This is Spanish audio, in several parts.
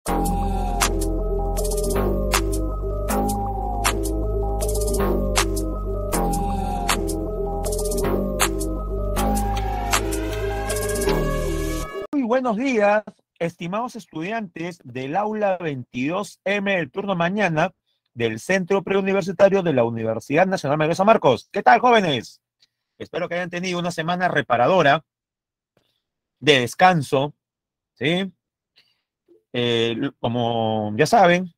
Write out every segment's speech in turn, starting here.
Muy buenos días, estimados estudiantes del aula 22M del turno mañana del Centro Preuniversitario de la Universidad Nacional Mayor de San Marcos. ¿Qué tal, jóvenes? Espero que hayan tenido una semana reparadora de descanso, ¿sí? Como ya saben,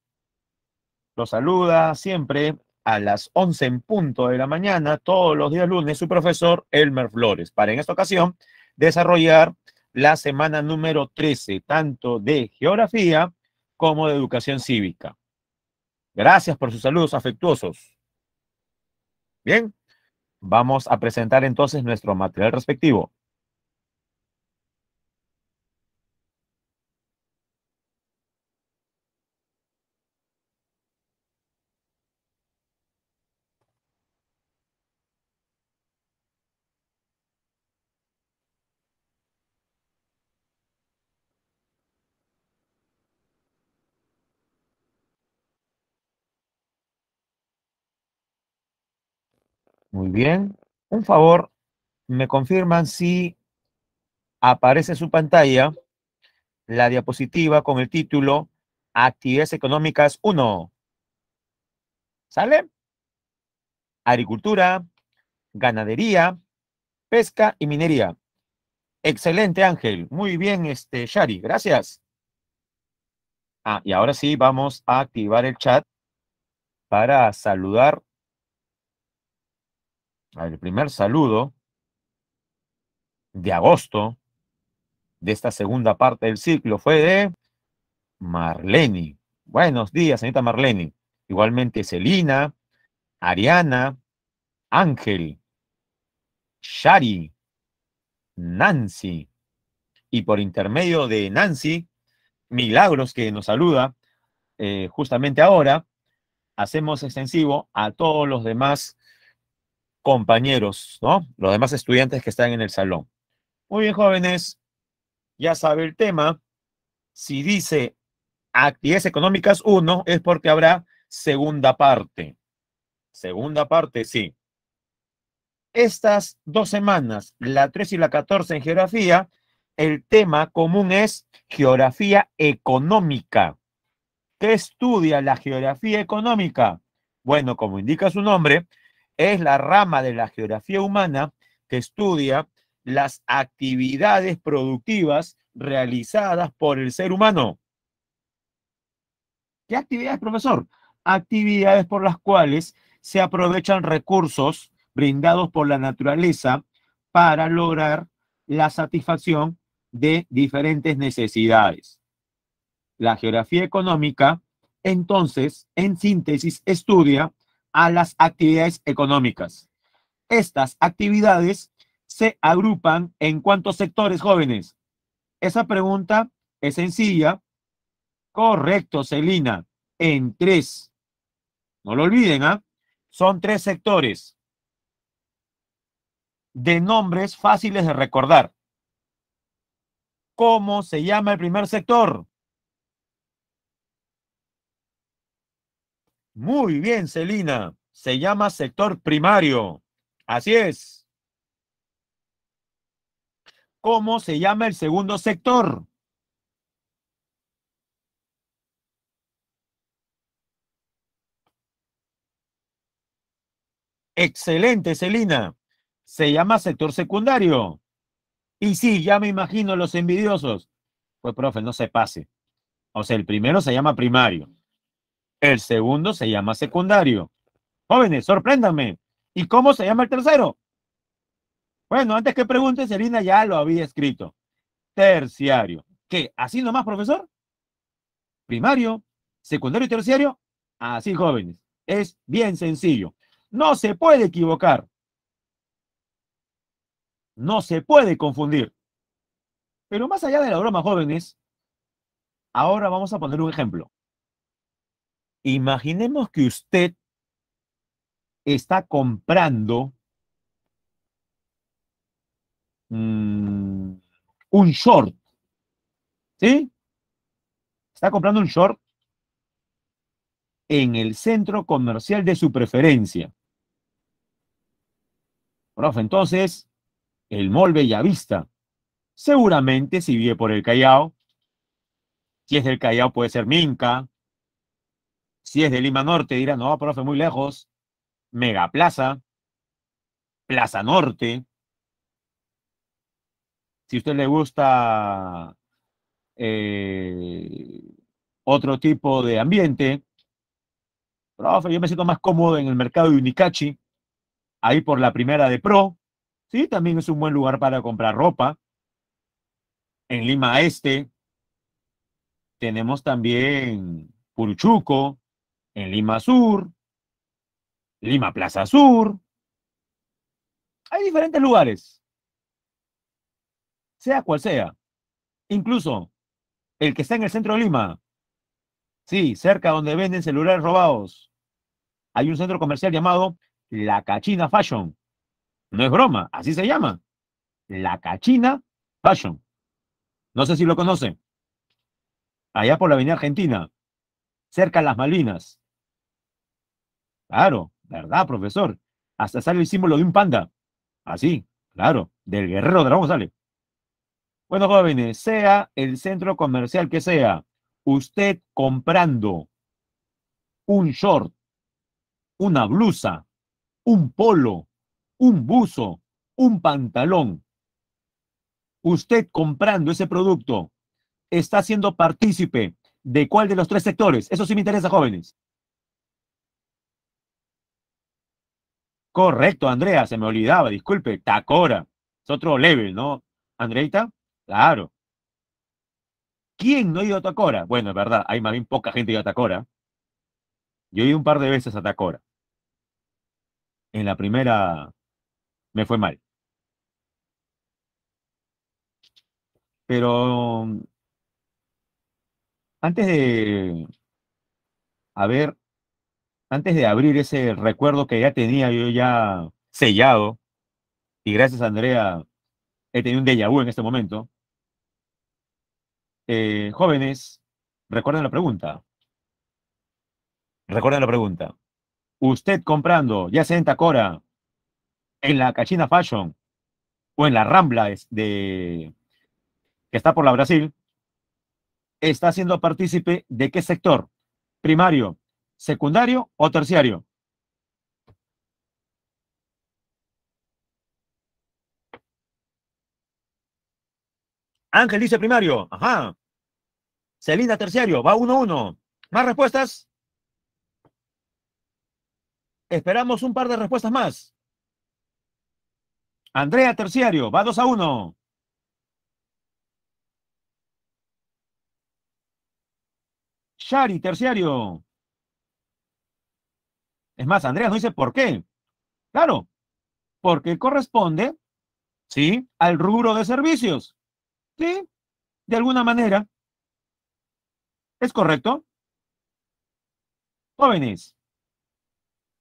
los saluda siempre a las 11 en punto de la mañana, todos los días lunes, su profesor Elmer Flores, para en esta ocasión desarrollar la semana número 13, tanto de geografía como de educación cívica. Gracias por sus saludos afectuosos. Bien, vamos a presentar entonces nuestro material respectivo. Muy bien. Un favor, me confirman si aparece en su pantalla la diapositiva con el título Actividades Económicas 1. ¿Sale? Agricultura, ganadería, pesca y minería. Excelente, Ángel. Muy bien, Shari. Gracias. Y ahora sí vamos a activar el chat para saludar. El primer saludo de agosto de esta segunda parte del ciclo fue de Marlene. Buenos días, señorita Marlene. Igualmente Celina, Ariana, Ángel, Shari, Nancy. Y por intermedio de Nancy, Milagros, que nos saluda justamente ahora, hacemos extensivo a todos los demás compañeros, ¿no? Los demás estudiantes que están en el salón. Muy bien, jóvenes, ya sabe el tema. Si dice actividades económicas 1, es porque habrá segunda parte. Segunda parte, sí. Estas 2 semanas, la 3 y la 14 en geografía, el tema común es geografía económica. ¿Qué estudia la geografía económica? Bueno, como indica su nombre, es la rama de la geografía humana que estudia las actividades productivas realizadas por el ser humano. ¿Qué actividades, profesor? Actividades por las cuales se aprovechan recursos brindados por la naturaleza para lograr la satisfacción de diferentes necesidades. La geografía económica, entonces, en síntesis, estudia a las actividades económicas. Estas actividades se agrupan en ¿cuántos sectores, jóvenes? Esa pregunta es sencilla. Correcto, Celina. En 3. No lo olviden, ¿ah? Son 3 sectores de nombres fáciles de recordar. ¿Cómo se llama el primer sector? Muy bien, Celina. Se llama sector primario. Así es. ¿Cómo se llama el segundo sector? Excelente, Celina. Se llama sector secundario. Y sí, ya me imagino los envidiosos. Pues, profe, no se pase. O sea, el primero se llama primario. El segundo se llama secundario. Jóvenes, sorpréndanme. ¿Y cómo se llama el tercero? Bueno, antes que pregunte, Celina ya lo había escrito. Terciario. ¿Qué? ¿Así nomás, profesor? Primario, secundario y terciario. Así, jóvenes. Es bien sencillo. No se puede equivocar. No se puede confundir. Pero más allá de la broma, jóvenes, ahora vamos a poner un ejemplo. Imaginemos que usted está comprando un short, ¿sí? Está comprando un short en el centro comercial de su preferencia. Profe, entonces, el Mall Bellavista. Seguramente si vive por el Callao, si es del Callao puede ser Minca, si es de Lima Norte dirá, no, profe, muy lejos, Megaplaza, Plaza Norte. Si a usted le gusta eh, otro tipo de ambiente, profe, yo me siento más cómodo en el mercado de Unicachi, ahí por la primera de Pro, sí, también es un buen lugar para comprar ropa. En Lima Este tenemos también Puruchuco, en Lima Sur, Lima Plaza Sur, hay diferentes lugares, sea cual sea. Incluso el que está en el centro de Lima, sí, cerca donde venden celulares robados, hay un centro comercial llamado La Cachina Fashion. No es broma, así se llama. La Cachina Fashion. No sé si lo conocen. Allá por la Avenida Argentina, cerca de las Malvinas. Claro, ¿verdad, profesor? Hasta sale el símbolo de un panda. Así, claro, del guerrero dragón sale. Bueno, jóvenes, sea el centro comercial que sea, usted comprando un short, una blusa, un polo, un buzo, un pantalón, usted comprando ese producto, está siendo partícipe de cuál de los tres sectores. Eso sí me interesa, jóvenes. Correcto, Andrea, se me olvidaba, disculpe, Tacora. Es otro level, ¿no? Andreita, claro. ¿Quién no ha ido a Tacora? Bueno, es verdad, hay más bien poca gente que ha ido a Tacora. Yo he ido un par de veces a Tacora. En la primera me fue mal. Pero antes de, a ver, antes de abrir ese recuerdo que ya tenía yo ya sellado, y gracias a Andrea he tenido un déjà vu en este momento. Jóvenes, recuerden la pregunta. Recuerden la pregunta. Usted comprando, ya sea en Tacora, en la Cachina Fashion o en la Rambla que está por la Brasil, está siendo partícipe de qué sector, primario, secundario o terciario. Ángel dice primario, ajá. Celina terciario, va 1-1. ¿Más respuestas? Esperamos un par de respuestas más. Andrea terciario, va 2-1. Shari terciario. Es más, Andrea nos dice por qué. Claro, porque corresponde, ¿sí?, al rubro de servicios. Sí, de alguna manera. ¿Es correcto? Jóvenes,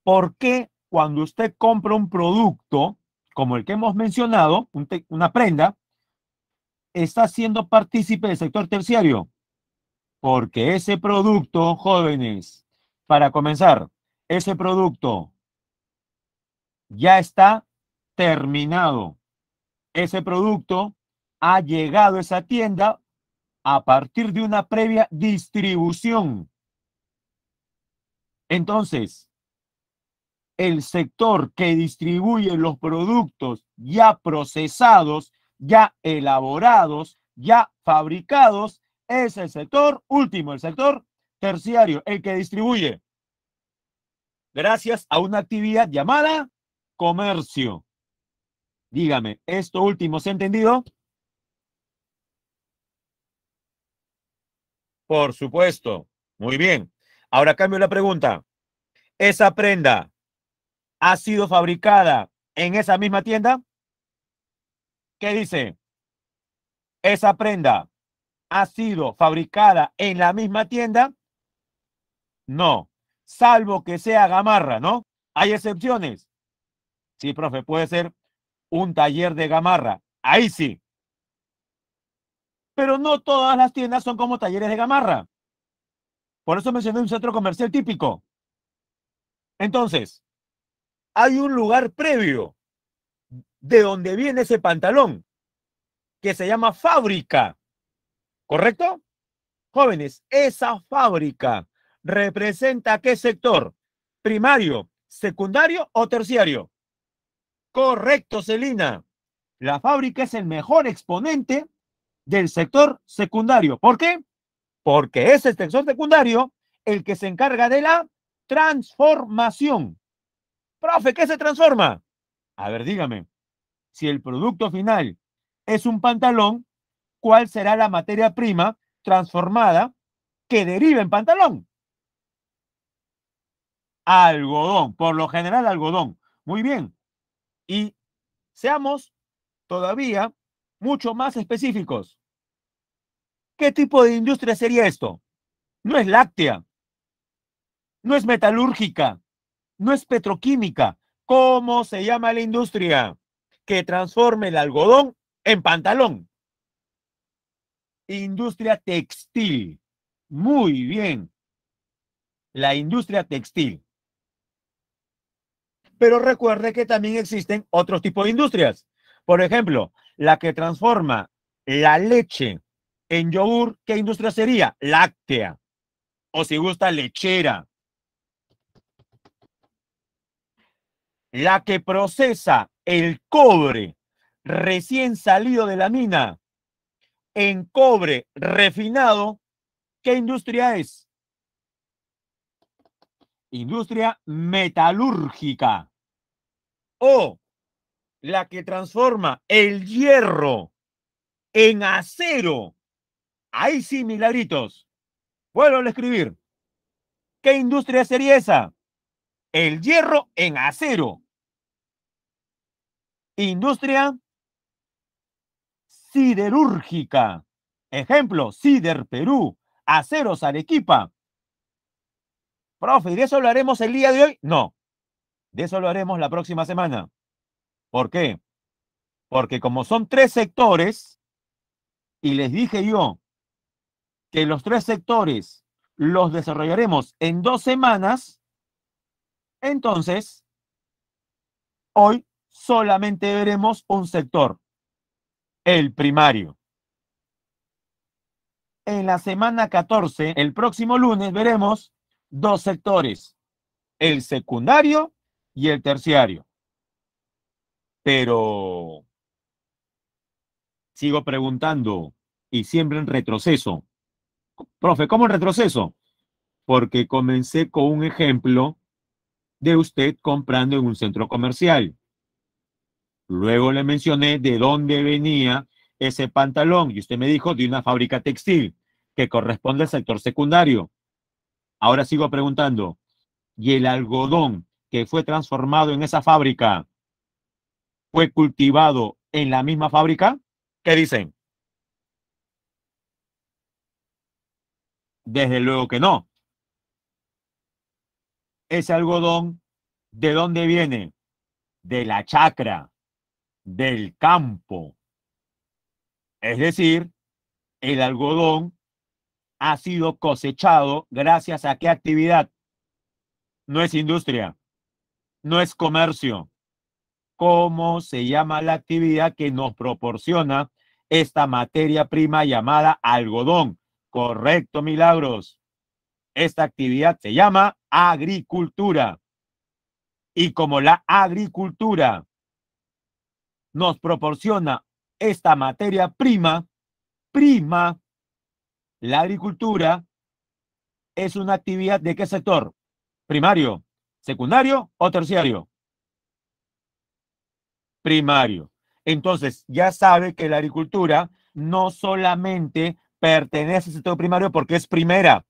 ¿por qué cuando usted compra un producto como el que hemos mencionado, una prenda, está siendo partícipe del sector terciario? Porque ese producto, jóvenes, para comenzar, ese producto ya está terminado. Ese producto ha llegado a esa tienda a partir de una previa distribución. Entonces, el sector que distribuye los productos ya procesados, ya elaborados, ya fabricados, es el sector último, el sector terciario, el que distribuye, gracias a una actividad llamada comercio. Dígame, ¿esto último se ha entendido? Por supuesto. Muy bien. Ahora cambio la pregunta. ¿Esa prenda ha sido fabricada en esa misma tienda? ¿Qué dice? ¿Esa prenda ha sido fabricada en la misma tienda? No, salvo que sea Gamarra, ¿no? Hay excepciones. Sí, profe, puede ser un taller de Gamarra. Ahí sí. Pero no todas las tiendas son como talleres de Gamarra. Por eso mencioné un centro comercial típico. Entonces, hay un lugar previo de donde viene ese pantalón, que se llama fábrica, ¿correcto? Jóvenes, esa fábrica representa ¿qué sector? ¿Primario, secundario o terciario? Correcto, Celina. La fábrica es el mejor exponente del sector secundario. ¿Por qué? Porque es el sector secundario el que se encarga de la transformación. Profe, ¿qué se transforma? A ver, dígame, si el producto final es un pantalón, ¿cuál será la materia prima transformada que deriva en pantalón? Algodón, por lo general algodón. Muy bien. Y seamos todavía mucho más específicos. ¿Qué tipo de industria sería esto? No es láctea, no es metalúrgica, no es petroquímica. ¿Cómo se llama la industria que transforme el algodón en pantalón? Industria textil. Muy bien. La industria textil. Pero recuerde que también existen otros tipos de industrias. Por ejemplo, la que transforma la leche en yogur, ¿qué industria sería? Láctea. O si gusta, lechera. La que procesa el cobre recién salido de la mina en cobre refinado, ¿qué industria es? Industria metalúrgica. O la que transforma el hierro en acero. Ahí sí, milagritos. Vuelvo a escribir. ¿Qué industria sería esa? El hierro en acero. Industria siderúrgica. Ejemplo, Sider Perú, Aceros Arequipa. Profe, ¿y de eso lo haremos el día de hoy? No, de eso lo haremos la próxima semana. ¿Por qué? Porque como son tres sectores, y les dije yo que los tres sectores los desarrollaremos en 2 semanas, entonces hoy solamente veremos un sector, el primario. En la semana 14, el próximo lunes, veremos 2 sectores, el secundario y el terciario. Pero sigo preguntando y siempre en retroceso. Profe, ¿cómo en retroceso? Porque comencé con un ejemplo de usted comprando en un centro comercial. Luego le mencioné de dónde venía ese pantalón y usted me dijo de una fábrica textil que corresponde al sector secundario. Ahora sigo preguntando, ¿y el algodón que fue transformado en esa fábrica fue cultivado en la misma fábrica? ¿Qué dicen? Desde luego que no. Ese algodón, ¿de dónde viene? De la chacra, del campo. Es decir, el algodón ha sido cosechado gracias a qué actividad. No es industria, no es comercio. ¿Cómo se llama la actividad que nos proporciona esta materia prima llamada algodón? Correcto, Milagros. Esta actividad se llama agricultura. Y como la agricultura nos proporciona esta materia prima, la agricultura es una actividad ¿de qué sector? ¿Primario, secundario o terciario? Primario. Entonces, ya sabe que la agricultura no solamente pertenece al sector primario porque es primera,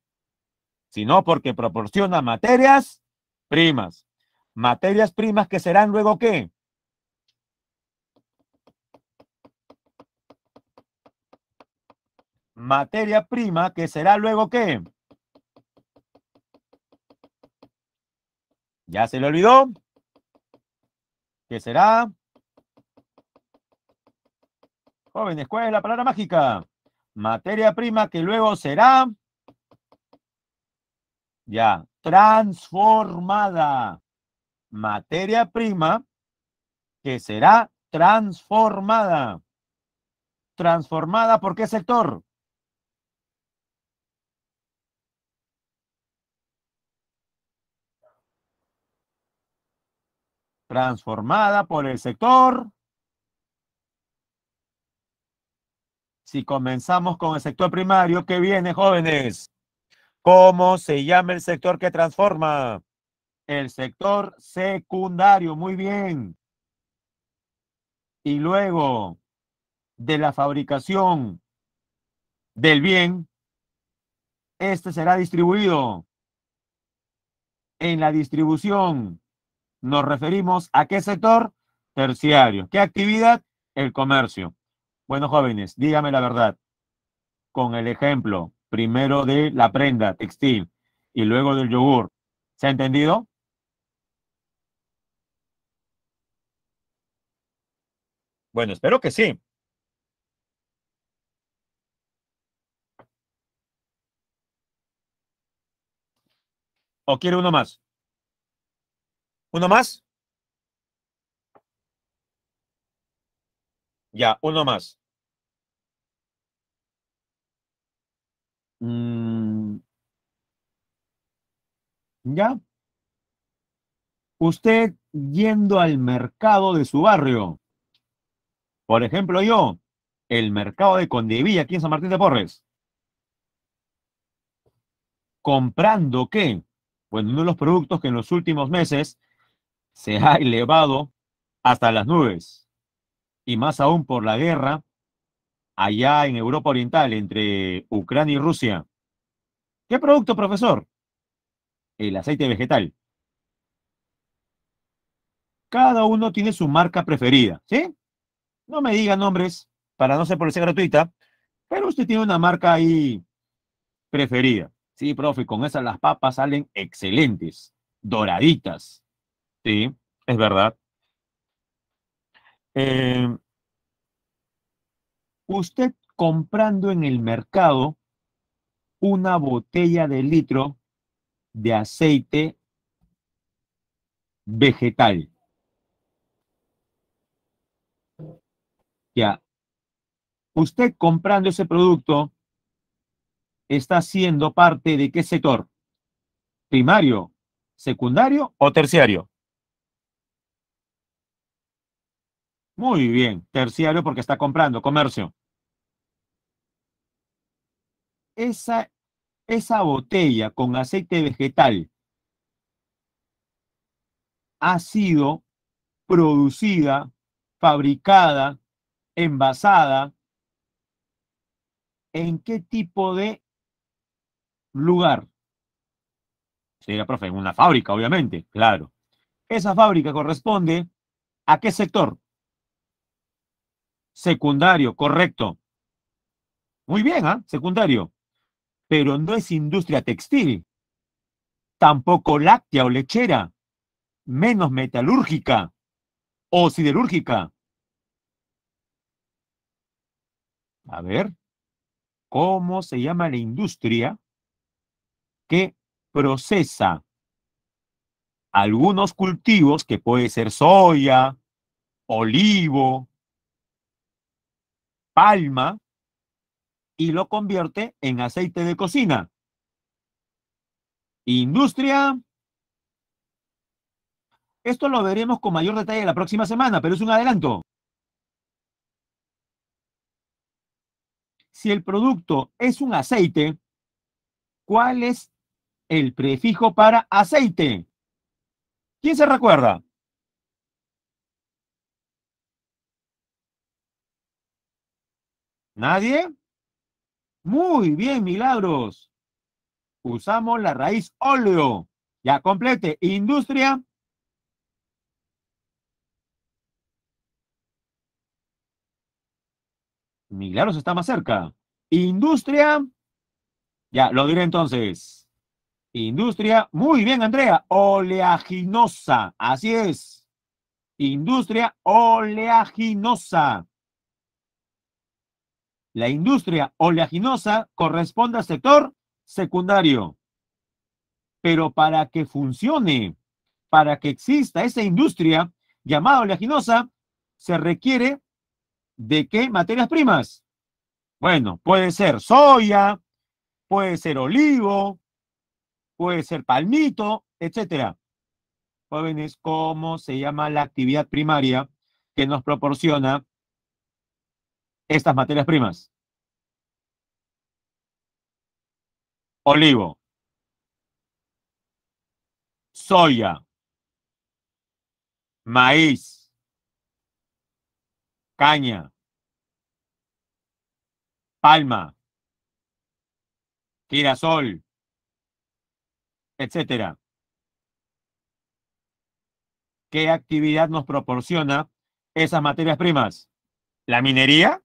sino porque proporciona materias primas. Materias primas que serán luego ¿qué? Materia prima que será luego ¿qué? ¿Ya se le olvidó? ¿Qué será? Jóvenes, ¿cuál es la palabra mágica? Materia prima que luego será Ya. Transformada. Materia prima que será transformada. ¿Transformada por qué sector? Transformada por el sector. Si comenzamos con el sector primario, ¿qué viene, jóvenes? ¿Cómo se llama el sector que transforma? El sector secundario, muy bien. Y luego de la fabricación del bien, este será distribuido. En la distribución nos referimos a qué sector? Terciario. ¿Qué actividad? El comercio. Bueno, jóvenes, dígame la verdad. Con el ejemplo primero de la prenda textil y luego del yogur. ¿Se ha entendido? Bueno, espero que sí. ¿O quiere uno más? ¿Uno más? Ya, uno más. Mm, ya. Usted yendo al mercado de su barrio. Por ejemplo, yo, el mercado de Condevilla, aquí en San Martín de Porres. ¿Comprando qué? Bueno, uno de los productos que en los últimos meses se ha elevado hasta las nubes. Y más aún por la guerra allá en Europa Oriental entre Ucrania y Rusia. ¿Qué producto, profesor? El aceite vegetal. Cada uno tiene su marca preferida, ¿sí? No me diga nombres para no ser publicidad gratuita, pero usted tiene una marca ahí preferida. Sí, profe, con esas las papas salen excelentes, doraditas. Sí, es verdad. Eh, usted comprando en el mercado una botella de litro de aceite vegetal. Ya, usted comprando ese producto está siendo parte de qué sector, primario, secundario o terciario. Muy bien, terciario porque está comprando comercio. Esa, esa botella con aceite vegetal ha sido producida, fabricada, envasada, ¿en qué tipo de lugar? Sería, profe, en una fábrica, obviamente, claro. Esa fábrica corresponde a qué sector? Secundario, correcto. Muy bien, ¿ah? Secundario. Pero no es industria textil, tampoco láctea o lechera, menos metalúrgica o siderúrgica. A ver, ¿cómo se llama la industria que procesa algunos cultivos que puede ser soya, olivo, palma y lo convierte en aceite de cocina? Industria, esto lo veremos con mayor detalle la próxima semana, pero es un adelanto. Si el producto es un aceite, ¿cuál es el prefijo para aceite? ¿Quién se recuerda? ¿Nadie? Muy bien, Milagros. Usamos la raíz óleo. Ya complete. Industria. Milagros está más cerca. Industria. Ya, lo diré entonces. Industria. Muy bien, Andrea. Oleaginosa. Así es. Industria oleaginosa. La industria oleaginosa corresponde al sector secundario. Pero para que funcione, para que exista esa industria llamada oleaginosa, se requiere ¿de qué materias primas? Bueno, puede ser soya, puede ser olivo, puede ser palmito, etcétera. Jóvenes, ¿cómo se llama la actividad primaria que nos proporciona estas materias primas? Olivo, soya, maíz, caña, palma, girasol, etcétera. ¿Qué actividad nos proporciona esas materias primas? ¿La minería?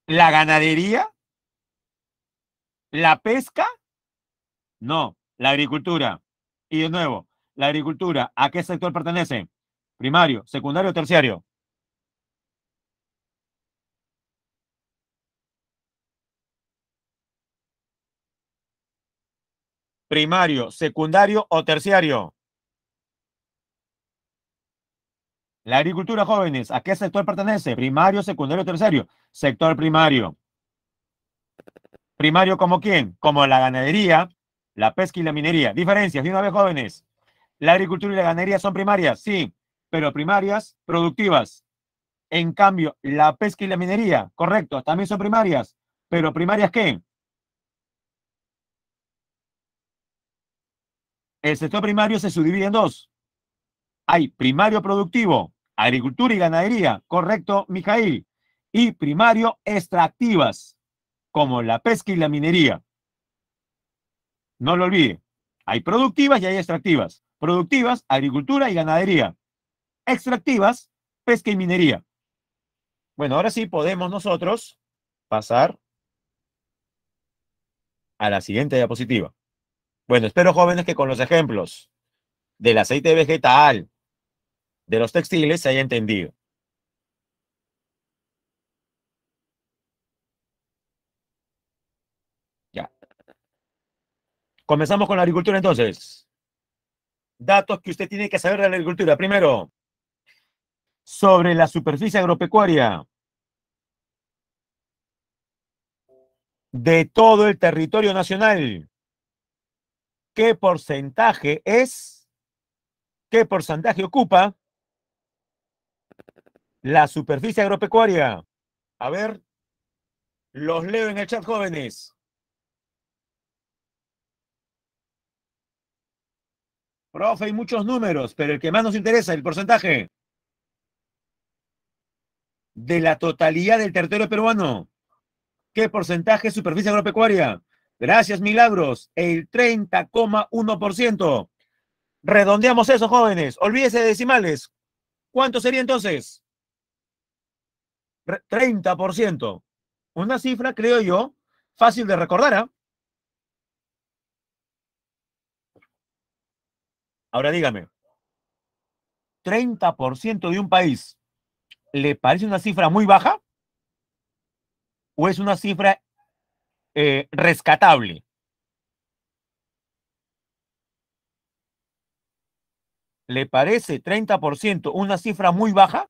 ¿La ganadería? ¿La pesca? No, la agricultura. Y de nuevo, la agricultura, ¿a qué sector pertenece? Primario, secundario, terciario. Primario, secundario o terciario. La agricultura, jóvenes, ¿a qué sector pertenece? Primario, secundario, terciario. Sector primario. Primario como quién? Como la ganadería, la pesca y la minería. Diferencias, de una vez, jóvenes. La agricultura y la ganadería son primarias, sí, pero primarias productivas. En cambio, la pesca y la minería, correcto, también son primarias, pero primarias ¿qué? El sector primario se subdivide en dos. Hay primario productivo, agricultura y ganadería, correcto, Mijail, y primario extractivas, como la pesca y la minería. No lo olvide. Hay productivas y hay extractivas. Productivas, agricultura y ganadería. Extractivas, pesca y minería. Bueno, ahora sí podemos nosotros pasar a la siguiente diapositiva. Bueno, espero, jóvenes, que con los ejemplos del aceite vegetal, de los textiles, se haya entendido. Ya. Comenzamos con la agricultura entonces. Datos que usted tiene que saber de la agricultura. Primero, sobre la superficie agropecuaria de todo el territorio nacional. ¿Qué porcentaje es? ¿Qué porcentaje ocupa la superficie agropecuaria? A ver, los leo en el chat, jóvenes. Profe, hay muchos números, pero el que más nos interesa, el porcentaje de la totalidad del territorio peruano. ¿Qué porcentaje es superficie agropecuaria? Gracias, Milagros. El 30,1%. Redondeamos eso, jóvenes. Olvídese de decimales. ¿Cuánto sería entonces? 30%. Una cifra, creo yo, fácil de recordar, ¿ah? Ahora dígame, 30% de un país, ¿le parece una cifra muy baja o es una cifra rescatable? ¿Le parece 30% una cifra muy baja?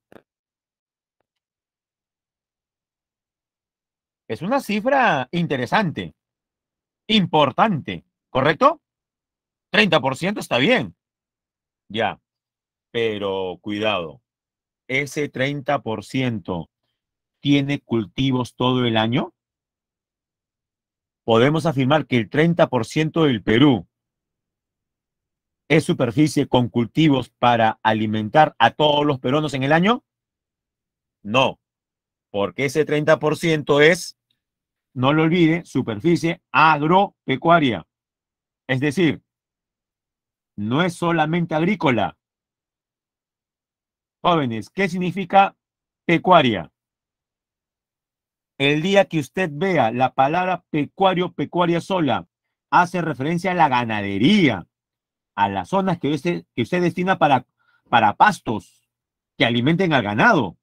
Es una cifra interesante, importante, ¿correcto? 30% está bien, ya, pero cuidado, ese 30% tiene cultivos todo el año. Podemos afirmar que el 30% del Perú es superficie con cultivos para alimentar a todos los peruanos en el año. No, porque ese 30% es, no lo olvide, superficie agropecuaria. Es decir, no es solamente agrícola. Jóvenes, ¿qué significa pecuaria? El día que usted vea la palabra pecuario, pecuaria sola, hace referencia a la ganadería, a las zonas que usted destina para pastos que alimenten al ganado.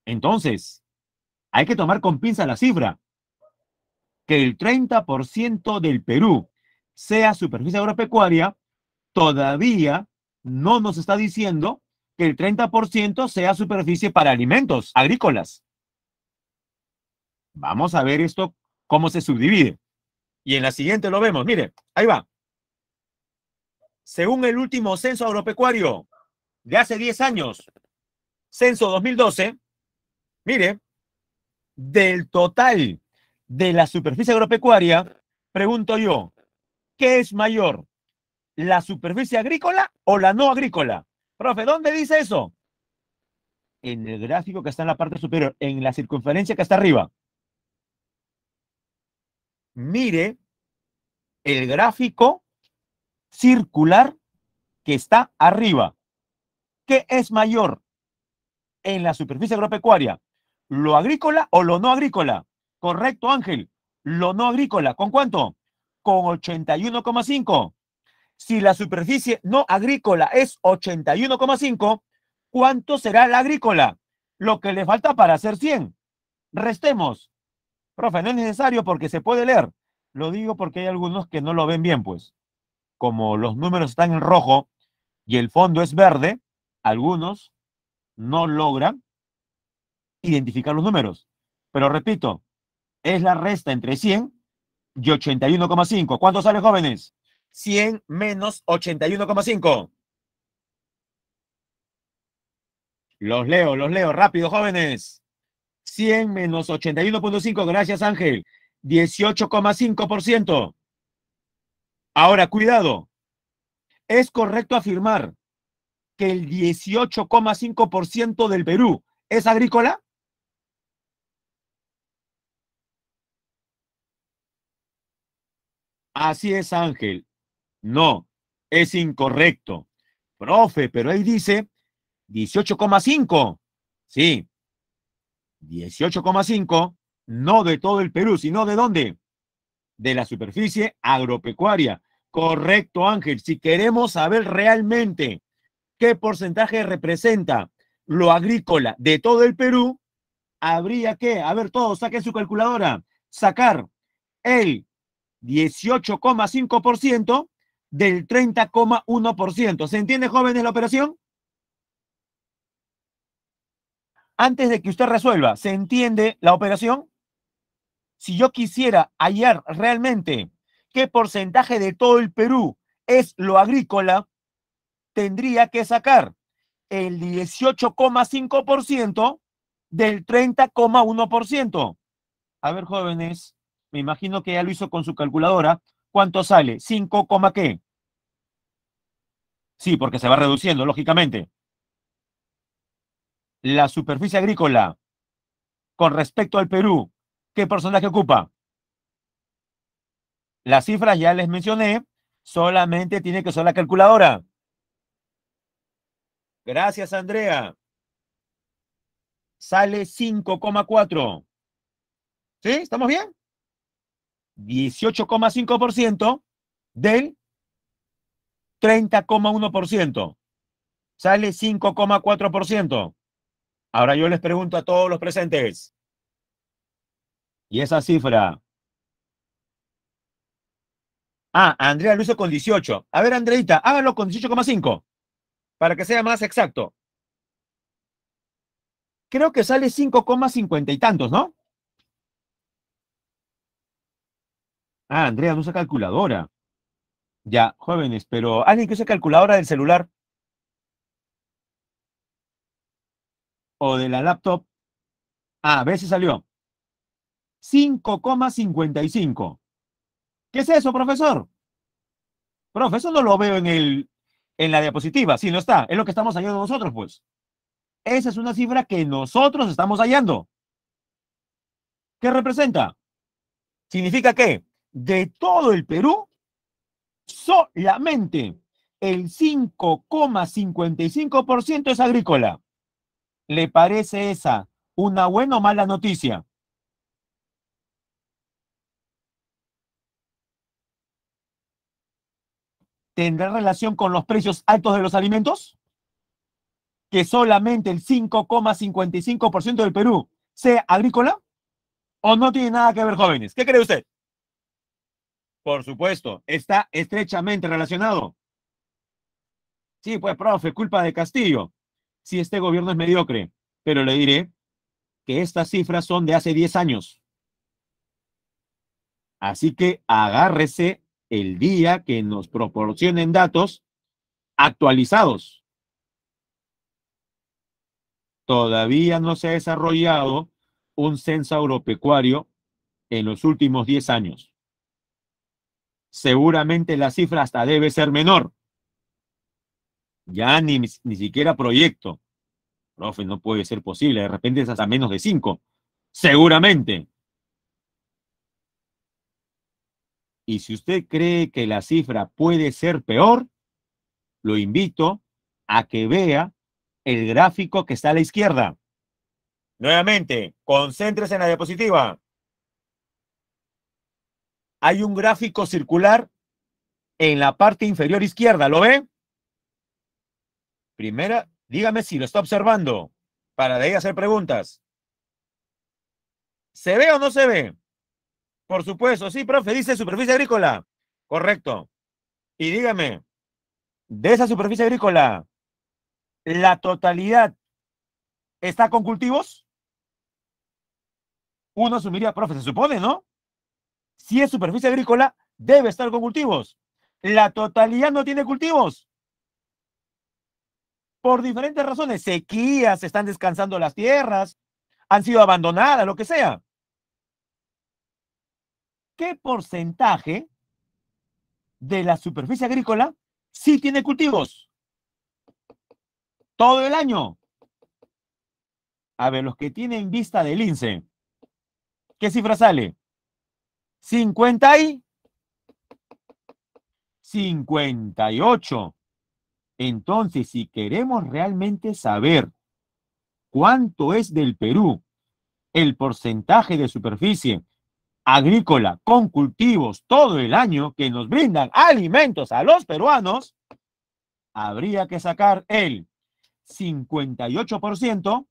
Entonces, hay que tomar con pinza la cifra. que el 30% del Perú sea superficie agropecuaria, todavía no nos está diciendo que el 30% sea superficie para alimentos agrícolas. Vamos a ver esto, cómo se subdivide. Y en la siguiente lo vemos. Mire, ahí va. Según el último censo agropecuario de hace 10 años, censo 2012, mire, del total de la superficie agropecuaria, pregunto yo, ¿qué es mayor? ¿La superficie agrícola o la no agrícola? Profe, ¿dónde dice eso? En el gráfico que está en la parte superior, en la circunferencia que está arriba. Mire el gráfico circular que está arriba. ¿Qué es mayor en la superficie agropecuaria? ¿Lo agrícola o lo no agrícola? Correcto, Ángel. Lo no agrícola. ¿Con cuánto? Con 81,5. Si la superficie no agrícola es 81,5, ¿cuánto será la agrícola? Lo que le falta para hacer 100. Restemos. Profe, no es necesario porque se puede leer. Lo digo porque hay algunos que no lo ven bien, pues. Como los números están en rojo y el fondo es verde, algunos no logran identificar los números. Pero repito, es la resta entre 100 y 81,5. ¿Cuánto sale, jóvenes? 100 menos 81,5. Los leo, rápido, jóvenes. 100 menos 81,5, gracias, Ángel. 18,5%. Ahora, cuidado. ¿Es correcto afirmar que el 18,5% del Perú es agrícola? Así es, Ángel. No, es incorrecto. Profe, pero ahí dice 18,5. Sí, 18,5, no de todo el Perú, sino de dónde? De la superficie agropecuaria. Correcto, Ángel. Si queremos saber realmente qué porcentaje representa lo agrícola de todo el Perú, habría que, a ver, todos saquen su calculadora, sacar el 18,5% del 30,1%. ¿Se entiende, jóvenes, la operación? Antes de que usted resuelva, ¿se entiende la operación? Si yo quisiera hallar realmente qué porcentaje de todo el Perú es lo agrícola, tendría que sacar el 18,5% del 30,1%. A ver, jóvenes, me imagino que ya lo hizo con su calculadora. ¿Cuánto sale? 5, ¿qué? Sí, porque se va reduciendo, lógicamente. La superficie agrícola con respecto al Perú, ¿qué porcentaje ocupa? Las cifras ya les mencioné, solamente tiene que usar la calculadora. Gracias, Andrea. Sale 5,4. ¿Sí? ¿Estamos bien? 18,5% del 30,1%. Sale 5,4%. Ahora yo les pregunto a todos los presentes. ¿Y esa cifra? Ah, Andrea lo hizo con 18. A ver, Andreita, hágalo con 18,5 para que sea más exacto. Creo que sale 5,50 y tantos, ¿no? Ah, Andrea no usa calculadora. Ya, jóvenes, pero alguien que use calculadora del celular o de la laptop. Ah, a ver si salió. 5,55. ¿Qué es eso, profesor? Profe, eso no lo veo en la diapositiva. Sí, no está. Es lo que estamos hallando nosotros, pues. Esa es una cifra que nosotros estamos hallando. ¿Qué representa? Significa que de todo el Perú, solamente el 5,55% es agrícola. ¿Le parece esa una buena o mala noticia? ¿Tendrá relación con los precios altos de los alimentos? ¿Que solamente el 5,55% del Perú sea agrícola? ¿O no tiene nada que ver, jóvenes? ¿Qué cree usted? Por supuesto, está estrechamente relacionado. Sí, pues, profe, culpa de Castillo. Sí, este gobierno es mediocre, pero le diré que estas cifras son de hace 10 años. Así que agárrese el día que nos proporcionen datos actualizados. Todavía no se ha desarrollado un censo agropecuario en los últimos 10 años. Seguramente la cifra hasta debe ser menor. Ya ni siquiera proyecto. Profe, no puede ser posible. De repente es hasta menos de 5. Seguramente. Y si usted cree que la cifra puede ser peor, lo invito a que vea el gráfico que está a la izquierda. Nuevamente, concéntrese en la diapositiva. Hay un gráfico circular en la parte inferior izquierda. ¿Lo ve? Primera, dígame si lo está observando para de ahí hacer preguntas. ¿Se ve o no se ve? Por supuesto, sí, profe, dice superficie agrícola. Correcto. Y dígame, de esa superficie agrícola, ¿la totalidad está con cultivos? Uno asumiría, profe, se supone, ¿no? Si es superficie agrícola, debe estar con cultivos. La totalidad no tiene cultivos. Por diferentes razones, sequías, están descansando las tierras, han sido abandonadas, lo que sea. ¿Qué porcentaje de la superficie agrícola sí tiene cultivos? Todo el año. A ver, los que tienen vista del INSEE, ¿qué cifra sale? 50 y 58. Entonces, si queremos realmente saber cuánto es del Perú el porcentaje de superficie agrícola con cultivos todo el año que nos brindan alimentos a los peruanos, habría que sacar el 58%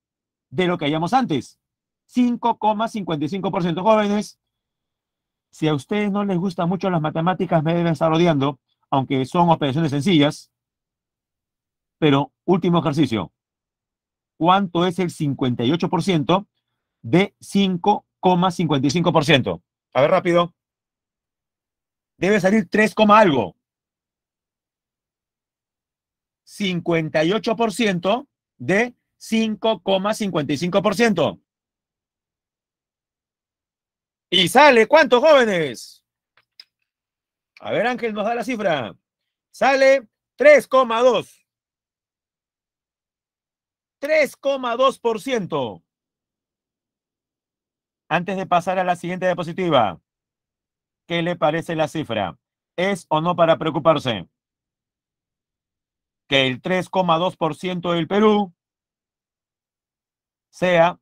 de lo que hayamos antes. 5,55%. Jóvenes, si a ustedes no les gustan mucho las matemáticas, me deben estar odiando, aunque son operaciones sencillas. Pero último ejercicio. ¿Cuánto es el 58% de 5,55%? A ver, rápido. Debe salir 3, algo. 58% de 5,55%. ¿Y sale cuánto, jóvenes? A ver, Ángel nos da la cifra. Sale 3,2. 3,2%. Antes de pasar a la siguiente diapositiva, ¿qué le parece la cifra? ¿Es o no para preocuparse? Que el 3,2% del Perú sea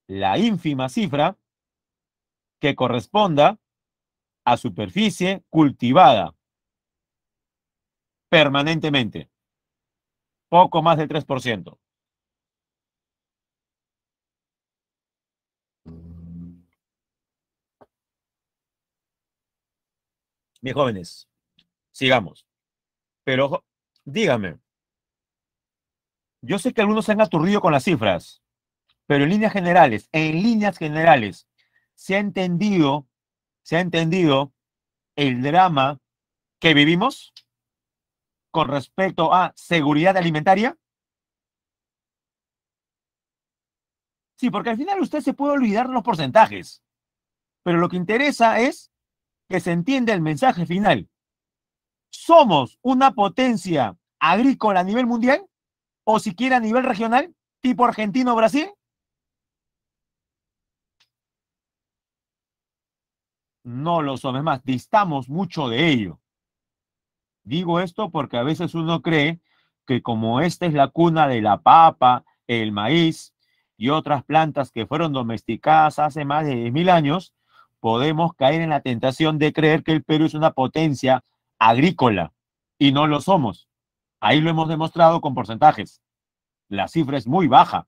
la ínfima cifra que corresponda a superficie cultivada permanentemente. Poco más del 3%. Mis jóvenes, sigamos. Pero dígame, yo sé que algunos se han aturdido con las cifras, pero en líneas generales, se ha entendido el drama que vivimos con respecto a seguridad alimentaria. Sí, porque al final usted se puede olvidar de los porcentajes, pero lo que interesa es que se entienda el mensaje final. ¿Somos una potencia agrícola a nivel mundial? ¿O siquiera a nivel regional, tipo Argentina o Brasil? No lo somos, es más, distamos mucho de ello. Digo esto porque a veces uno cree que como esta es la cuna de la papa, el maíz y otras plantas que fueron domesticadas hace más de 10.000 años, podemos caer en la tentación de creer que el Perú es una potencia agrícola y no lo somos. Ahí lo hemos demostrado con porcentajes. La cifra es muy baja.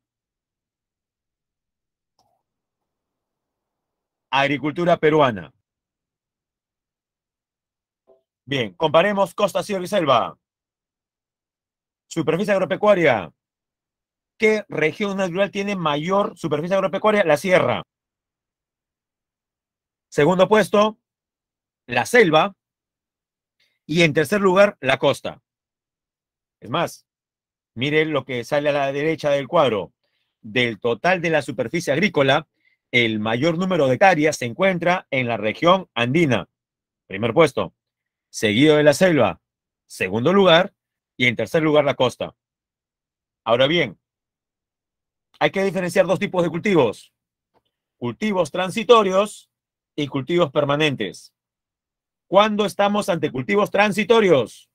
Agricultura peruana. Bien, comparemos costa, sierra y selva. Superficie agropecuaria. ¿Qué región natural tiene mayor superficie agropecuaria? La sierra. Segundo puesto, la selva. Y en tercer lugar, la costa. Es más, miren lo que sale a la derecha del cuadro. Del total de la superficie agrícola, el mayor número de hectáreas se encuentra en la región andina. Primer puesto. Seguido de la selva. Segundo lugar. Y en tercer lugar, la costa. Ahora bien, hay que diferenciar dos tipos de cultivos. Cultivos transitorios y cultivos permanentes. ¿Cuándo estamos ante cultivos transitorios?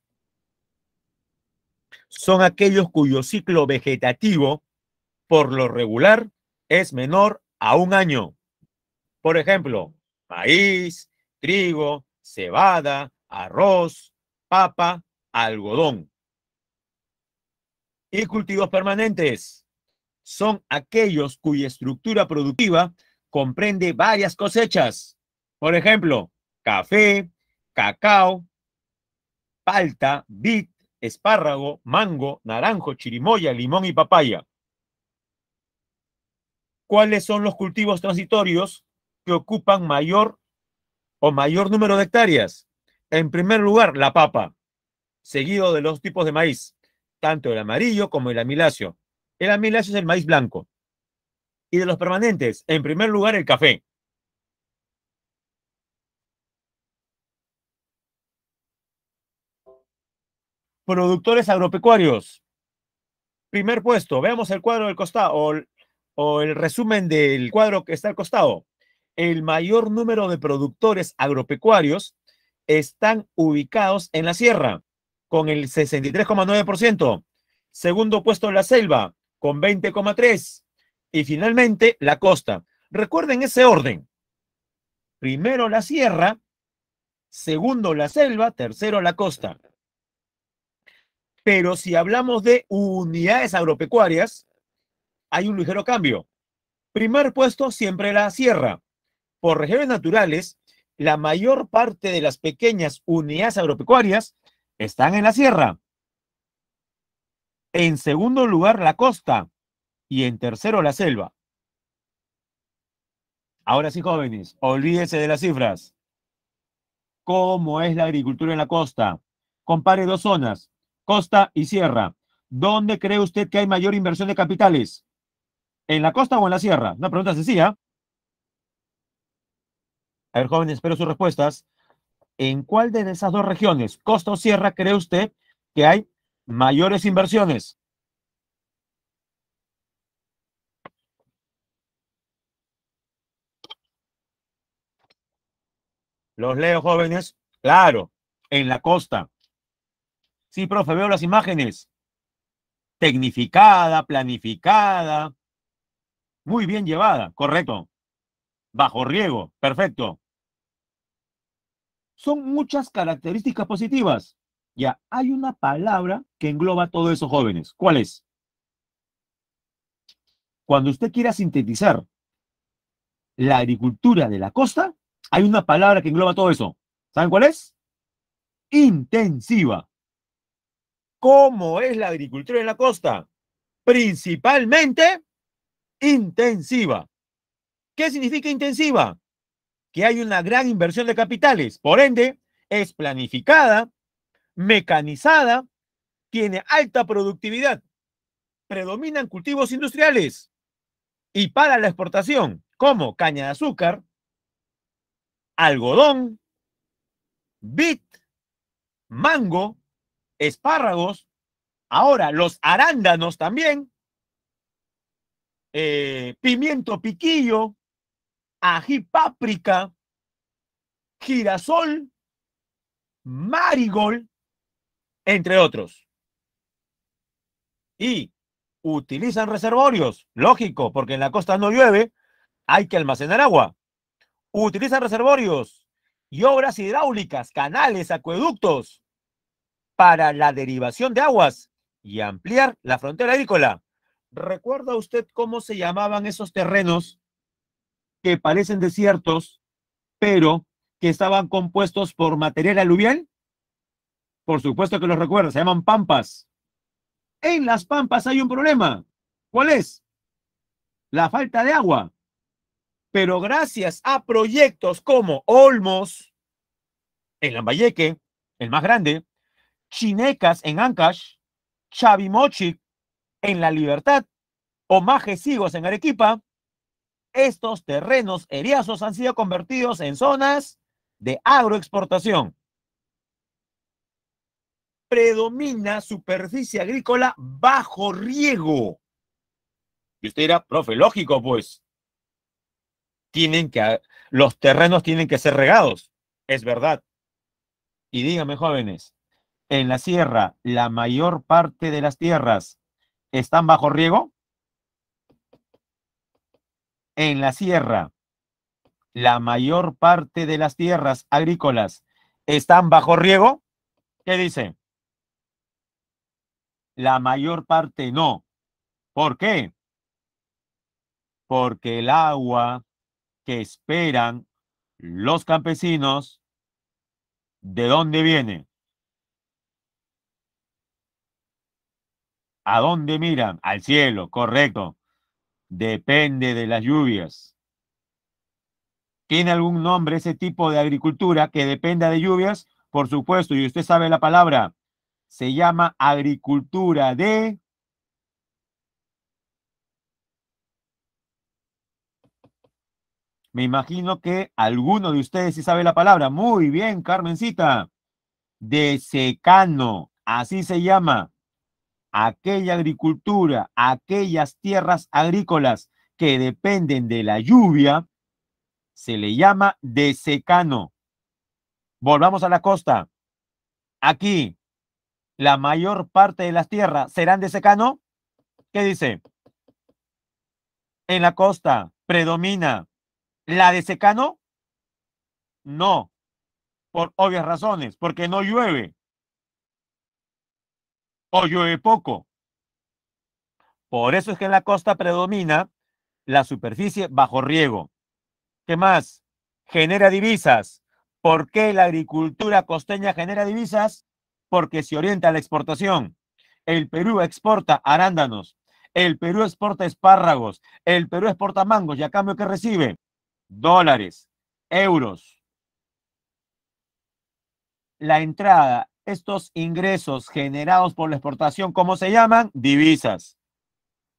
Son aquellos cuyo ciclo vegetativo, por lo regular, es menor a un año. Por ejemplo, maíz, trigo, cebada, arroz, papa, algodón. Y cultivos permanentes son aquellos cuya estructura productiva comprende varias cosechas. Por ejemplo, café, cacao, palta, vid, espárrago, mango, naranjo, chirimoya, limón y papaya. ¿Cuáles son los cultivos transitorios que ocupan mayor número de hectáreas? En primer lugar, la papa, seguido de los tipos de maíz, tanto el amarillo como el amiláceo. El amiláceo es el maíz blanco. Y de los permanentes, en primer lugar, el café. Productores agropecuarios. Primer puesto, veamos el cuadro del costado o el resumen del cuadro que está al costado. El mayor número de productores agropecuarios están ubicados en la sierra, con el 63,9%. Segundo puesto, la selva, con 20,3%. Y finalmente, la costa. Recuerden ese orden. Primero la sierra, segundo la selva, tercero la costa. Pero si hablamos de unidades agropecuarias, hay un ligero cambio. Primer puesto, siempre la sierra. Por regiones naturales, la mayor parte de las pequeñas unidades agropecuarias están en la sierra. En segundo lugar, la costa. Y en tercero, la selva. Ahora sí, jóvenes, olvídense de las cifras. ¿Cómo es la agricultura en la costa? Compare dos zonas, costa y sierra. ¿Dónde cree usted que hay mayor inversión de capitales? ¿En la costa o en la sierra? Una pregunta sencilla. A ver, jóvenes, espero sus respuestas. ¿En cuál de esas dos regiones, costa o sierra, cree usted que hay mayores inversiones? Los leo, jóvenes. Claro, en la costa. Sí, profe, veo las imágenes. Tecnificada, planificada, muy bien llevada, correcto. Bajo riego, perfecto. Son muchas características positivas. Ya, hay una palabra que engloba todo eso, jóvenes. ¿Cuál es? Cuando usted quiera sintetizar la agricultura de la costa, hay una palabra que engloba todo eso. ¿Saben cuál es? Intensiva. ¿Cómo es la agricultura en la costa? Principalmente intensiva. ¿Qué significa intensiva? Que hay una gran inversión de capitales. Por ende, es planificada, mecanizada, tiene alta productividad, predominan cultivos industriales y para la exportación, como caña de azúcar, algodón, vid, mango, espárragos, ahora los arándanos también, pimiento piquillo, ají páprica, girasol, marigold, entre otros. Y utilizan reservorios, lógico, porque en la costa no llueve, hay que almacenar agua. Utilizan reservorios y obras hidráulicas, canales, acueductos para la derivación de aguas y ampliar la frontera agrícola. ¿Recuerda usted cómo se llamaban esos terrenos que parecen desiertos, pero que estaban compuestos por material aluvial? Por supuesto que los recuerdo, se llaman pampas. En las pampas hay un problema. ¿Cuál es? La falta de agua. Pero gracias a proyectos como Olmos, en Lambayeque, el más grande, Chinecas en Ancash, Chavimochic en La Libertad o Majesigos en Arequipa, estos terrenos eriazos han sido convertidos en zonas de agroexportación. Predomina superficie agrícola bajo riego. Y usted dirá, profe, lógico, pues. Los terrenos tienen que ser regados. Es verdad. Y dígame, jóvenes, en la sierra, la mayor parte de las tierras están bajo riego. En la sierra, la mayor parte de las tierras agrícolas están bajo riego. ¿Qué dice? La mayor parte no. ¿Por qué? Porque el agua que esperan los campesinos, ¿de dónde viene? ¿A dónde miran? Al cielo, correcto. Depende de las lluvias. ¿Tiene algún nombre ese tipo de agricultura que dependa de lluvias? Por supuesto, y usted sabe la palabra. Se llama agricultura de... Me imagino que alguno de ustedes sí sabe la palabra. Muy bien, Carmencita. De secano, así se llama. Aquella agricultura, aquellas tierras agrícolas que dependen de la lluvia, se le llama de secano. Volvamos a la costa. Aquí, la mayor parte de las tierras serán de secano. ¿Qué dice? En la costa predomina la de secano. No, por obvias razones, porque no llueve o llueve poco. Por eso es que en la costa predomina la superficie bajo riego. ¿Qué más? Genera divisas. ¿Por qué la agricultura costeña genera divisas? Porque se orienta a la exportación. El Perú exporta arándanos, el Perú exporta espárragos, el Perú exporta mangos y a cambio ¿qué recibe? Dólares, euros. La entrada, estos ingresos generados por la exportación, ¿cómo se llaman? Divisas.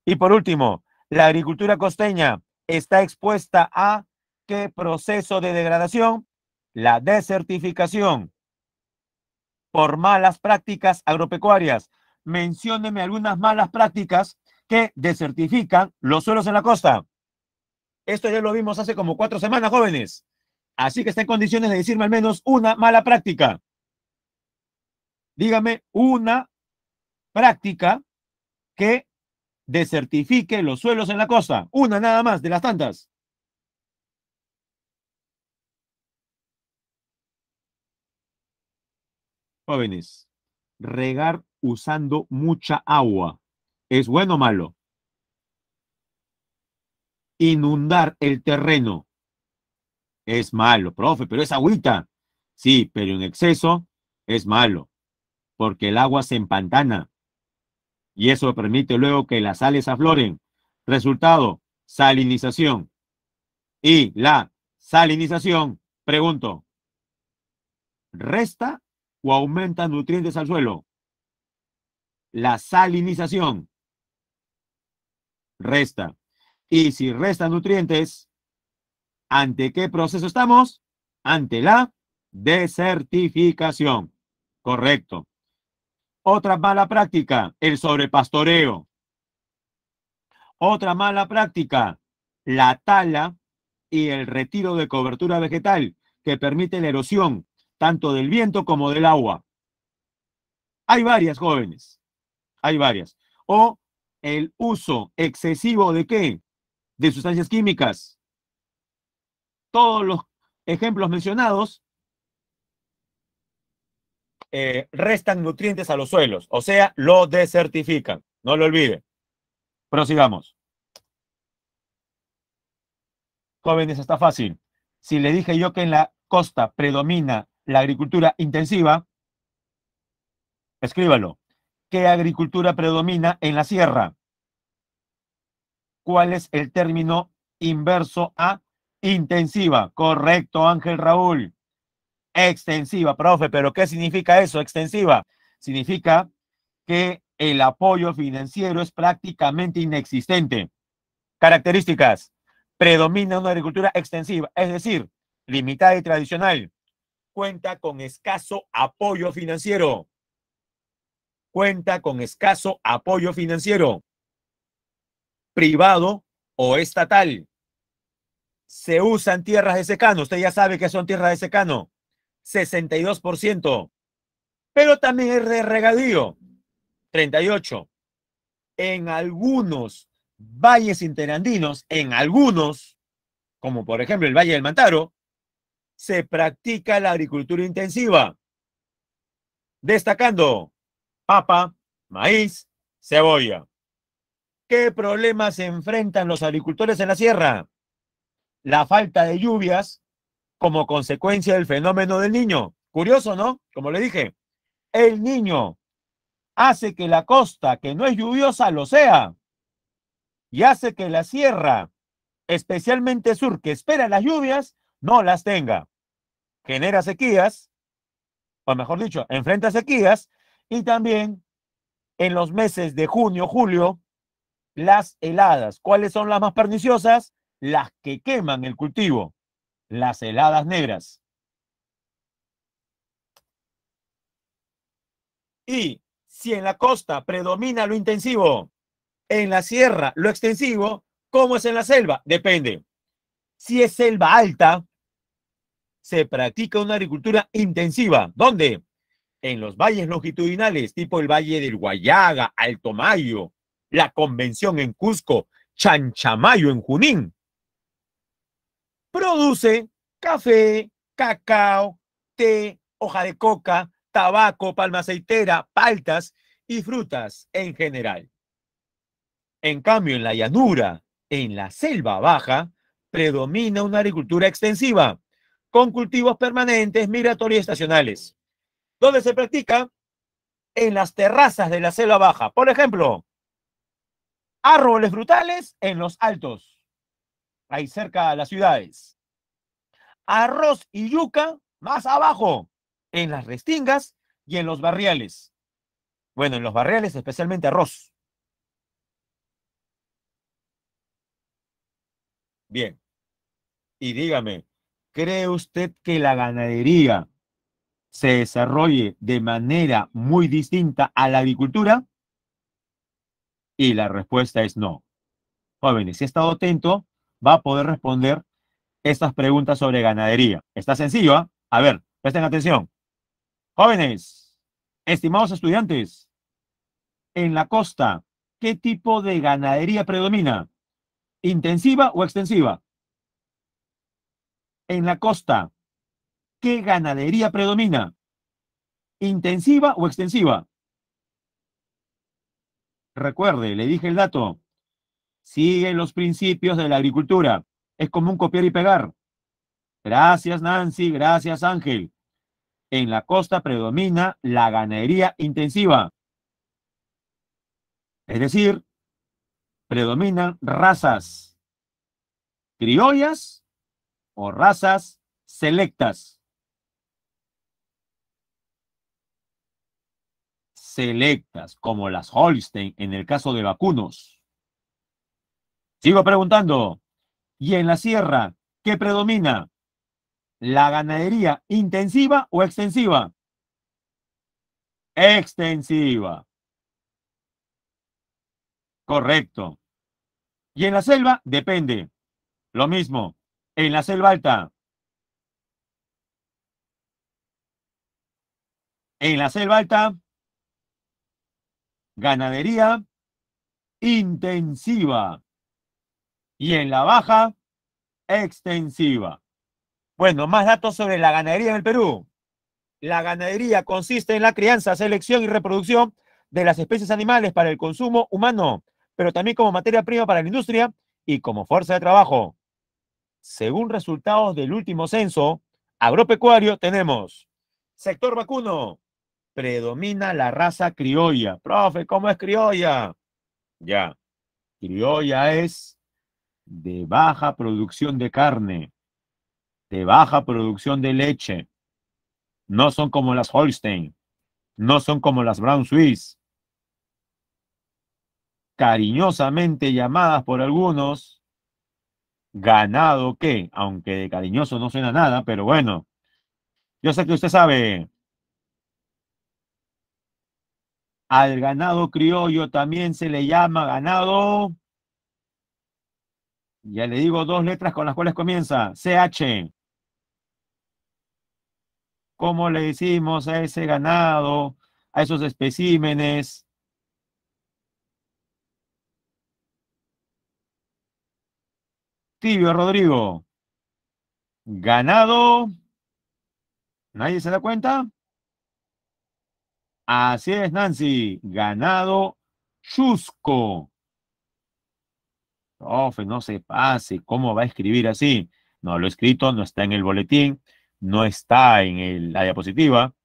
Y por último, la agricultura costeña está expuesta a ¿qué proceso de degradación? La desertificación por malas prácticas agropecuarias. Mencióneme algunas malas prácticas que desertifican los suelos en la costa. Esto ya lo vimos hace como 4 semanas, jóvenes. Así que está en condiciones de decirme al menos una mala práctica. Dígame una práctica que desertifique los suelos en la costa. Una nada más de las tantas. Jóvenes, regar usando mucha agua. ¿Es bueno o malo? Inundar el terreno. Es malo, profe, pero es agüita. Sí, pero en exceso es malo, porque el agua se empantana y eso permite luego que las sales afloren. Resultado, salinización. Y la salinización, pregunto, ¿resta o aumenta nutrientes al suelo? La salinización resta. Y si resta nutrientes, ¿ante qué proceso estamos? Ante la desertificación. Correcto. Otra mala práctica, el sobrepastoreo. Otra mala práctica, la tala y el retiro de cobertura vegetal que permite la erosión tanto del viento como del agua. Hay varias, jóvenes. Hay varias. O el uso excesivo de ¿qué? De sustancias químicas. Todos los ejemplos mencionados restan nutrientes a los suelos, o sea, lo desertifican. No lo olvide. Prosigamos. Jóvenes, está fácil. Si le dije yo que en la costa predomina la agricultura intensiva, Escríbalo. ¿Qué agricultura predomina en la sierra? ¿Cuál es el término inverso a intensiva? Correcto, Ángel Raúl. Extensiva, profe, pero ¿qué significa eso? Extensiva. Significa que el apoyo financiero es prácticamente inexistente. Características. Predomina una agricultura extensiva, es decir, limitada y tradicional. Cuenta con escaso apoyo financiero. Cuenta con escaso apoyo financiero. Privado o estatal. Se usan tierras de secano. Usted ya sabe que son tierras de secano. 62%. Pero también es de regadío. 38%. En algunos valles interandinos, en algunos, como por ejemplo el Valle del Mantaro, se practica la agricultura intensiva, destacando papa, maíz, cebolla. ¿Qué problemas se enfrentan los agricultores en la sierra? La falta de lluvias como consecuencia del fenómeno del Niño. Curioso, ¿no? Como le dije, el Niño hace que la costa, que no es lluviosa, lo sea, y hace que la sierra, especialmente sur, que espera las lluvias, no las tenga. Genera sequías, o mejor dicho, enfrenta sequías, y también en los meses de junio, julio, las heladas. ¿Cuáles son las más perniciosas? Las que queman el cultivo, las heladas negras. Y si en la costa predomina lo intensivo, en la sierra lo extensivo, ¿cómo es en la selva? Depende. Si es selva alta, se practica una agricultura intensiva. ¿Dónde? En los valles longitudinales, tipo el Valle del Guayaga, Alto Mayo, la Convención en Cusco, Chanchamayo en Junín. Produce café, cacao, té, hoja de coca, tabaco, palma aceitera, paltas y frutas en general. En cambio, en la llanura, en la selva baja, predomina una agricultura extensiva, con cultivos permanentes, migratorios y estacionales. ¿Dónde se practica? En las terrazas de la selva baja. Por ejemplo, árboles frutales en los altos, ahí cerca de las ciudades. Arroz y yuca más abajo, en las restingas y en los barriales. Bueno, en los barriales especialmente arroz. Bien, y dígame, ¿cree usted que la ganadería se desarrolle de manera muy distinta a la agricultura? Y la respuesta es no. Jóvenes, si ha estado atento, va a poder responder estas preguntas sobre ganadería. Está sencillo, ¿eh? A ver, presten atención. Jóvenes, estimados estudiantes, en la costa, ¿qué tipo de ganadería predomina? ¿Intensiva o extensiva? En la costa, ¿qué ganadería predomina? ¿Intensiva o extensiva? Recuerde, le dije el dato. Sigue los principios de la agricultura. Es común copiar y pegar. Gracias, Nancy. Gracias, Ángel. En la costa predomina la ganadería intensiva. Es decir, predominan razas criollas o razas selectas. Selectas, como las Holstein en el caso de vacunos. Sigo preguntando. ¿Y en la sierra qué predomina? ¿La ganadería intensiva o extensiva? Extensiva. Correcto. ¿Y en la selva? Depende. Lo mismo. En la selva alta. En la selva alta, ganadería intensiva. Y en la baja, extensiva. Bueno, más datos sobre la ganadería en el Perú. La ganadería consiste en la crianza, selección y reproducción de las especies animales para el consumo humano, pero también como materia prima para la industria y como fuerza de trabajo. Según resultados del último censo agropecuario, tenemos sector vacuno, predomina la raza criolla. Profe, ¿cómo es criolla? Ya, criolla es de baja producción de carne, de baja producción de leche. No son como las Holstein, no son como las Brown Swiss, cariñosamente llamadas por algunos ganado que, aunque de cariñoso no suena nada, pero bueno, yo sé que usted sabe, al ganado criollo también se le llama ganado, ya le digo dos letras con las cuales comienza, CH. ¿Cómo le decimos a ese ganado, a esos especímenes? Tibio, Rodrigo. Ganado, ¿nadie se da cuenta? Así es, Nancy. Ganado chusco. Profe, no se pase. ¿Cómo va a escribir así? No lo he escrito, no está en el boletín, no está en la diapositiva.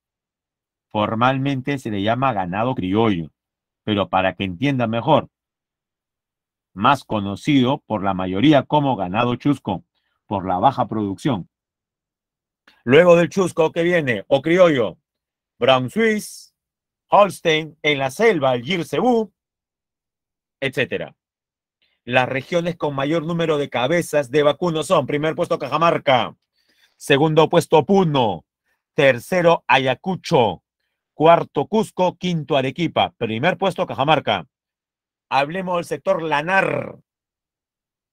Formalmente se le llama ganado criollo, pero para que entienda mejor, más conocido por la mayoría como ganado chusco, por la baja producción. Luego del chusco, ¿qué viene? O criollo, Brown Swiss, Holstein, en la selva, el Gir Cebú, etcétera. Las regiones con mayor número de cabezas de vacuno son: primer puesto Cajamarca, segundo puesto Puno, tercero Ayacucho, cuarto Cusco, quinto Arequipa, primer puesto Cajamarca. Hablemos del sector lanar.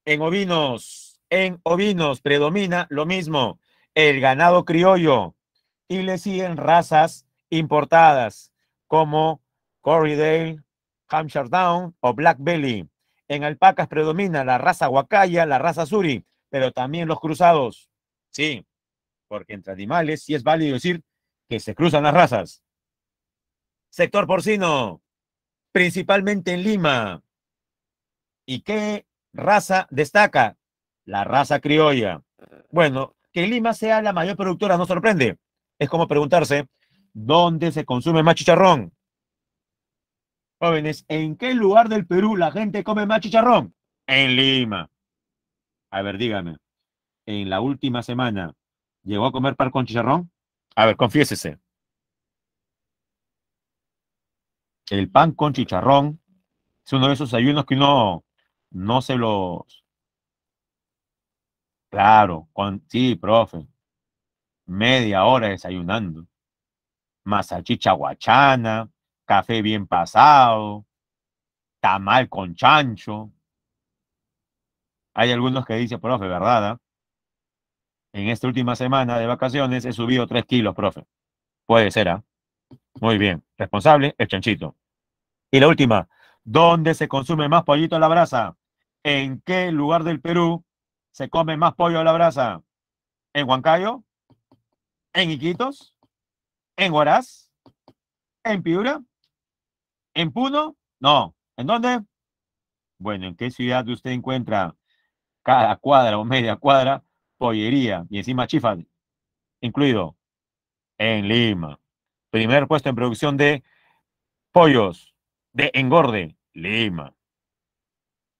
En ovinos predomina lo mismo, el ganado criollo, y le siguen razas importadas como Corriedale, Hampshire Down o Black Belly. En alpacas predomina la raza Huacaya, la raza Suri, pero también los cruzados. Sí, porque entre animales sí es válido decir que se cruzan las razas. Sector porcino, principalmente en Lima. ¿Y qué raza destaca? La raza criolla. Bueno, que Lima sea la mayor productora no sorprende. Es como preguntarse, ¿dónde se consume más chicharrón? Jóvenes, ¿en qué lugar del Perú la gente come más chicharrón? En Lima. A ver, dígame, en la última semana, ¿llegó a comer pan con chicharrón? A ver, confiésese. El pan con chicharrón es uno de esos desayunos que uno no se los... Claro, sí, profe, media hora desayunando. Más salchicha guachana, café bien pasado, tamal con chancho. Hay algunos que dicen, profe, ¿verdad? En esta última semana de vacaciones he subido 3 kilos, profe. Puede ser, ¿ah? Muy bien. Responsable, el chanchito. Y la última, ¿dónde se consume más pollito a la brasa? ¿En qué lugar del Perú se come más pollo a la brasa? ¿En Huancayo? ¿En Iquitos? ¿En Huaraz? ¿En Piura? ¿En Puno? No. ¿En dónde? Bueno, ¿en qué ciudad usted encuentra cada cuadra o media cuadra pollería y encima chifa incluido? En Lima. Primer puesto en producción de pollos de engorde, Lima.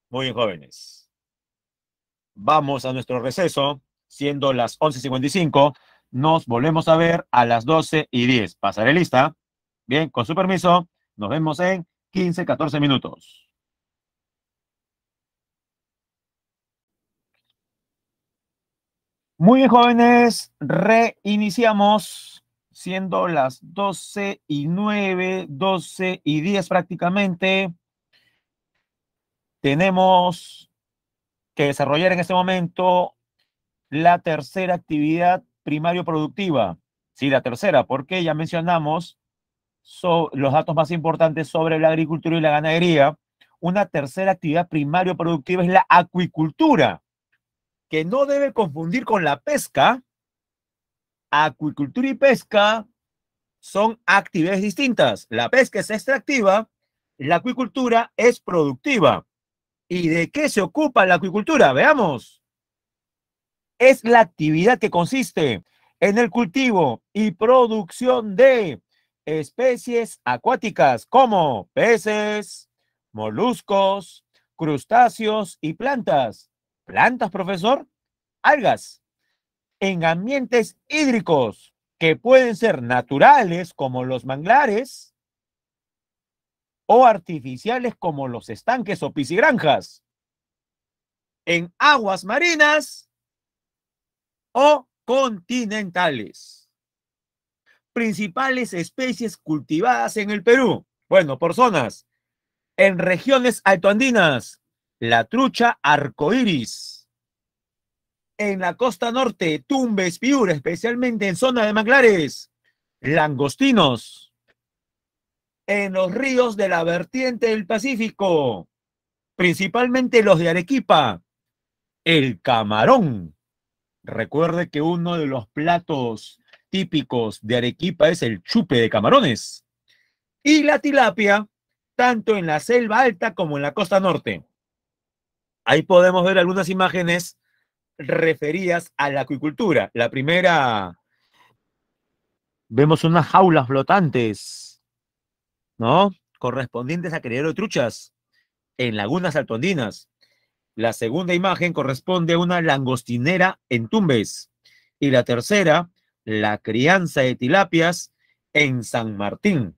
Muy bien, jóvenes. Vamos a nuestro receso, siendo las 11:55. Nos volvemos a ver a las 12:10. Pasaré lista. Bien, con su permiso, nos vemos en 15, 14 minutos. Muy bien, jóvenes, reiniciamos siendo las 12:09, 12:10 prácticamente. Tenemos que desarrollar en este momento la tercera actividad primario productiva. Sí, la tercera, porque ya mencionamos los datos más importantes sobre la agricultura y la ganadería. Una tercera actividad primario productiva es la acuicultura, que no debe confundir con la pesca. Acuicultura y pesca son actividades distintas. La pesca es extractiva, la acuicultura es productiva. ¿Y de qué se ocupa la acuicultura? Veamos. Es la actividad que consiste en el cultivo y producción de especies acuáticas como peces, moluscos, crustáceos y plantas. ¿Plantas, profesor? Algas. En ambientes hídricos que pueden ser naturales como los manglares o artificiales como los estanques o piscigranjas. En aguas marinas o continentales. Principales especies cultivadas en el Perú. Bueno, por zonas. En regiones altoandinas, la trucha arcoíris. En la costa norte, Tumbes, Piura, especialmente en zona de manglares, langostinos. En los ríos de la vertiente del Pacífico, principalmente los de Arequipa, el camarón. Recuerde que uno de los platos típicos de Arequipa es el chupe de camarones. Y la tilapia, tanto en la selva alta como en la costa norte. Ahí podemos ver algunas imágenes referidas a la acuicultura. La primera, vemos unas jaulas flotantes, ¿no? Correspondientes a criadero de truchas en lagunas altoandinas. La segunda imagen corresponde a una langostinera en Tumbes. Y la tercera, la crianza de tilapias en San Martín,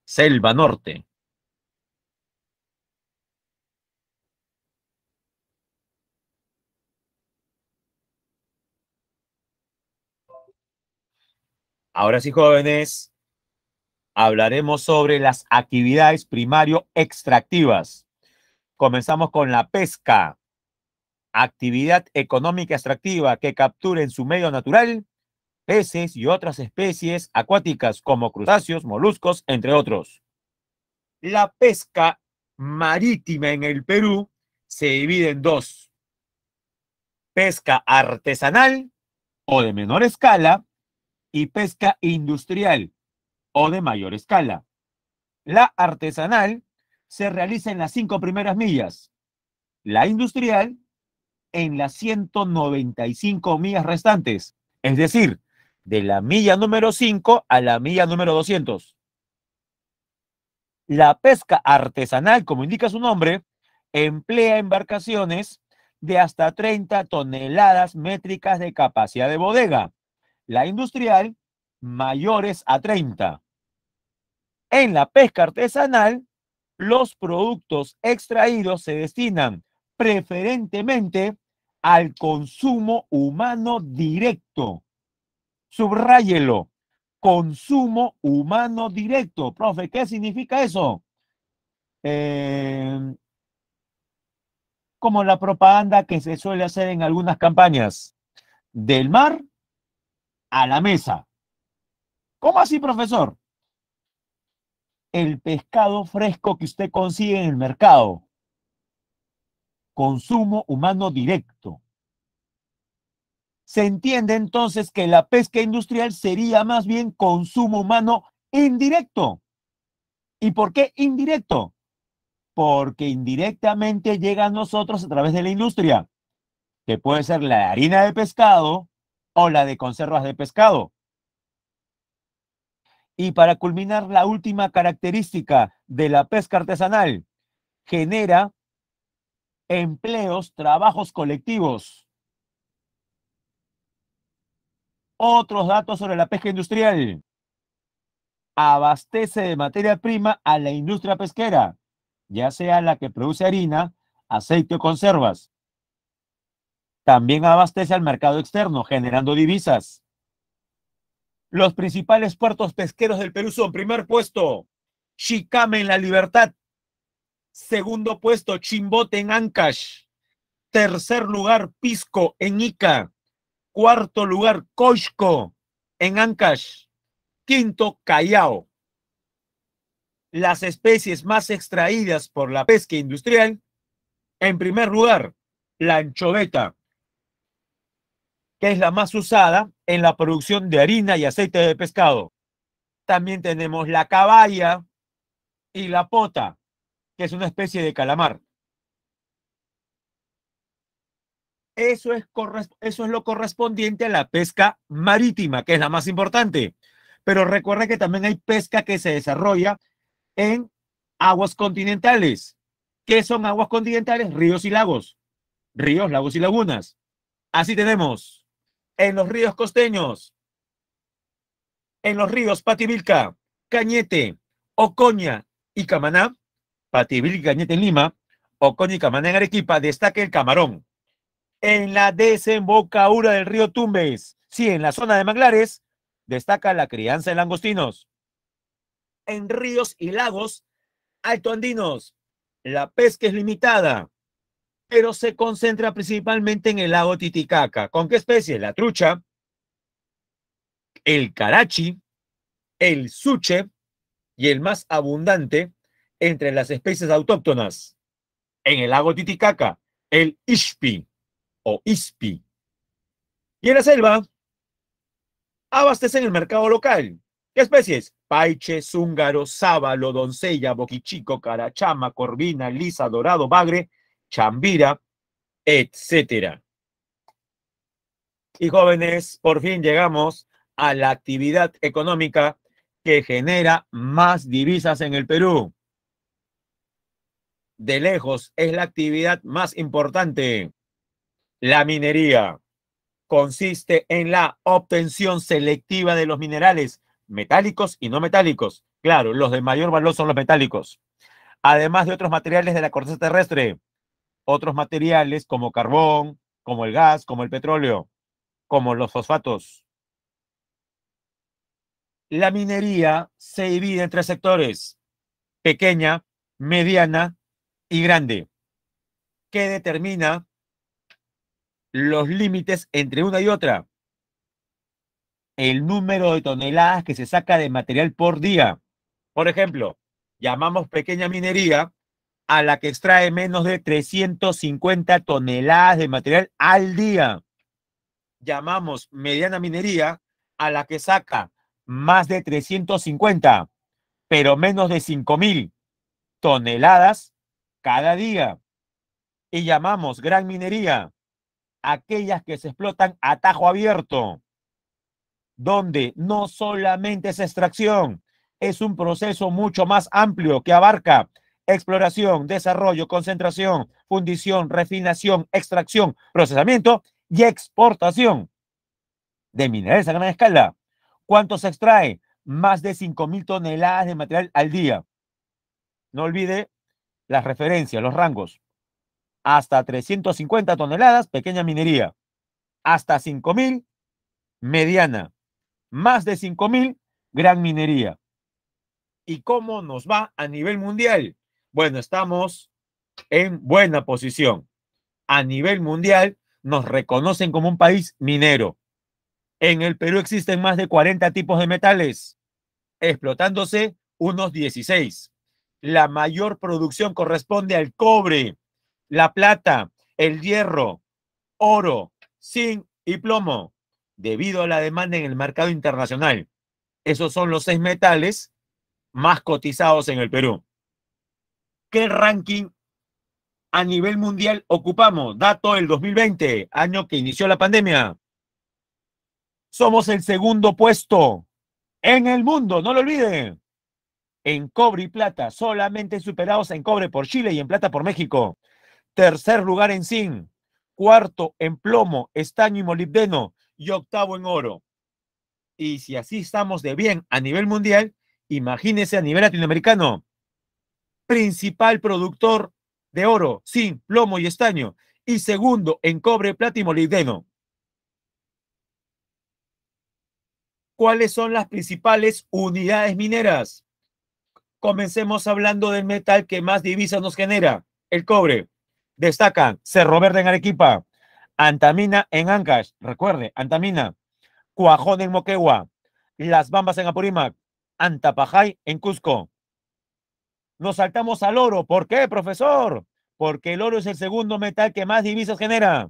Selva Norte. Ahora sí, jóvenes, hablaremos sobre las actividades primario extractivas. Comenzamos con la pesca, actividad económica extractiva que captura en su medio natural peces y otras especies acuáticas como crustáceos, moluscos, entre otros. La pesca marítima en el Perú se divide en dos: pesca artesanal o de menor escala y pesca industrial o de mayor escala. La artesanal se realiza en las 5 primeras millas, la industrial en las 195 millas restantes, es decir, de la milla número 5 a la milla número 200. La pesca artesanal, como indica su nombre, emplea embarcaciones de hasta 30 toneladas métricas de capacidad de bodega. La industrial, mayores a 30. En la pesca artesanal, los productos extraídos se destinan preferentemente al consumo humano directo. Subráyelo. Consumo humano directo. Profe, ¿qué significa eso? Eh, Como la propaganda que se suele hacer en algunas campañas. Del mar a la mesa. ¿Cómo así, profesor? El pescado fresco que usted consigue en el mercado. Consumo humano directo. Se entiende entonces que la pesca industrial sería más bien consumo humano indirecto. ¿Y por qué indirecto? Porque indirectamente llega a nosotros a través de la industria, que puede ser la de harina de pescado o la de conservas de pescado. Y para culminar, la última característica de la pesca artesanal: genera empleos, trabajos colectivos. Otros datos sobre la pesca industrial: abastece de materia prima a la industria pesquera, ya sea la que produce harina, aceite o conservas. También abastece al mercado externo, generando divisas. Los principales puertos pesqueros del Perú son: primer puesto, Chicame en La Libertad; segundo puesto, Chimbote en Ancash; tercer lugar, Pisco en Ica; cuarto lugar, Coixco en Ancash; quinto, Callao. Las especies más extraídas por la pesca industrial: en primer lugar, la anchoveta, que es la más usada en la producción de harina y aceite de pescado. También tenemos la caballa y la pota, que es una especie de calamar. Eso es lo correspondiente a la pesca marítima, que es la más importante. Pero recuerda que también hay pesca que se desarrolla en aguas continentales. ¿Qué son aguas continentales? Ríos y lagos. Ríos, lagos y lagunas. Así tenemos en los ríos costeños, en los ríos Pativilca, Cañete, Ocoña y Camaná, Pativilca y Cañete en Lima, Ocoña y Camaná en Arequipa, destaca el camarón. En la desembocadura del río Tumbes, sí, en la zona de manglares, destaca la crianza de langostinos. En ríos y lagos altoandinos, la pesca es limitada, pero se concentra principalmente en el lago Titicaca. ¿Con qué especies? La trucha, el carachi, el suche y el más abundante entre las especies autóctonas. En el lago Titicaca, el ishpi o ispi. Y en la selva, abastecen el mercado local. ¿Qué especies? Paiche, zúngaro, sábalo, doncella, boquichico, carachama, corvina, lisa, dorado, bagre, chambira, etcétera. Y jóvenes, por fin llegamos a la actividad económica que genera más divisas en el Perú. De lejos es la actividad más importante. La minería consiste en la obtención selectiva de los minerales metálicos y no metálicos. Claro, los de mayor valor son los metálicos. Además de otros materiales de la corteza terrestre, otros materiales como carbón, como el gas, como el petróleo, como los fosfatos. La minería se divide en tres sectores: pequeña, mediana y grande, que determina los límites entre una y otra. El número de toneladas que se saca de material por día. Por ejemplo, llamamos pequeña minería a la que extrae menos de 350 toneladas de material al día. Llamamos mediana minería a la que saca más de 350, pero menos de 5.000 toneladas cada día. Y llamamos gran minería aquellas que se explotan a tajo abierto, donde no solamente es extracción, es un proceso mucho más amplio que abarca exploración, desarrollo, concentración, fundición, refinación, extracción, procesamiento y exportación de minerales a gran escala. ¿Cuánto se extrae? Más de 5.000 toneladas de material al día. No olvide las referencias, los rangos. Hasta 350 toneladas, pequeña minería. Hasta 5.000, mediana. Más de 5.000, gran minería. ¿Y cómo nos va a nivel mundial? Bueno, estamos en buena posición. A nivel mundial nos reconocen como un país minero. En el Perú existen más de 40 tipos de metales, explotándose unos 16. La mayor producción corresponde al cobre, la plata, el hierro, oro, zinc y plomo, debido a la demanda en el mercado internacional. Esos son los 6 metales más cotizados en el Perú. ¿Qué ranking a nivel mundial ocupamos? Dato del 2020, año que inició la pandemia. Somos el segundo puesto en el mundo, no lo olviden. En cobre y plata, solamente superados en cobre por Chile y en plata por México. Tercer lugar en zinc, cuarto en plomo, estaño y molibdeno y octavo en oro. Y si así estamos de bien a nivel mundial, imagínense a nivel latinoamericano. Principal productor de oro, zinc, plomo y estaño. Y segundo en cobre, plata y molibdeno. ¿Cuáles son las principales unidades mineras? Comencemos hablando del metal que más divisas nos genera, el cobre. Destacan Cerro Verde en Arequipa, Antamina en Ancash, recuerde, Antamina, Cuajón en Moquegua, Las Bambas en Apurímac, Antapajay en Cusco. Nos saltamos al oro. ¿Por qué, profesor? Porque el oro es el segundo metal que más divisas genera.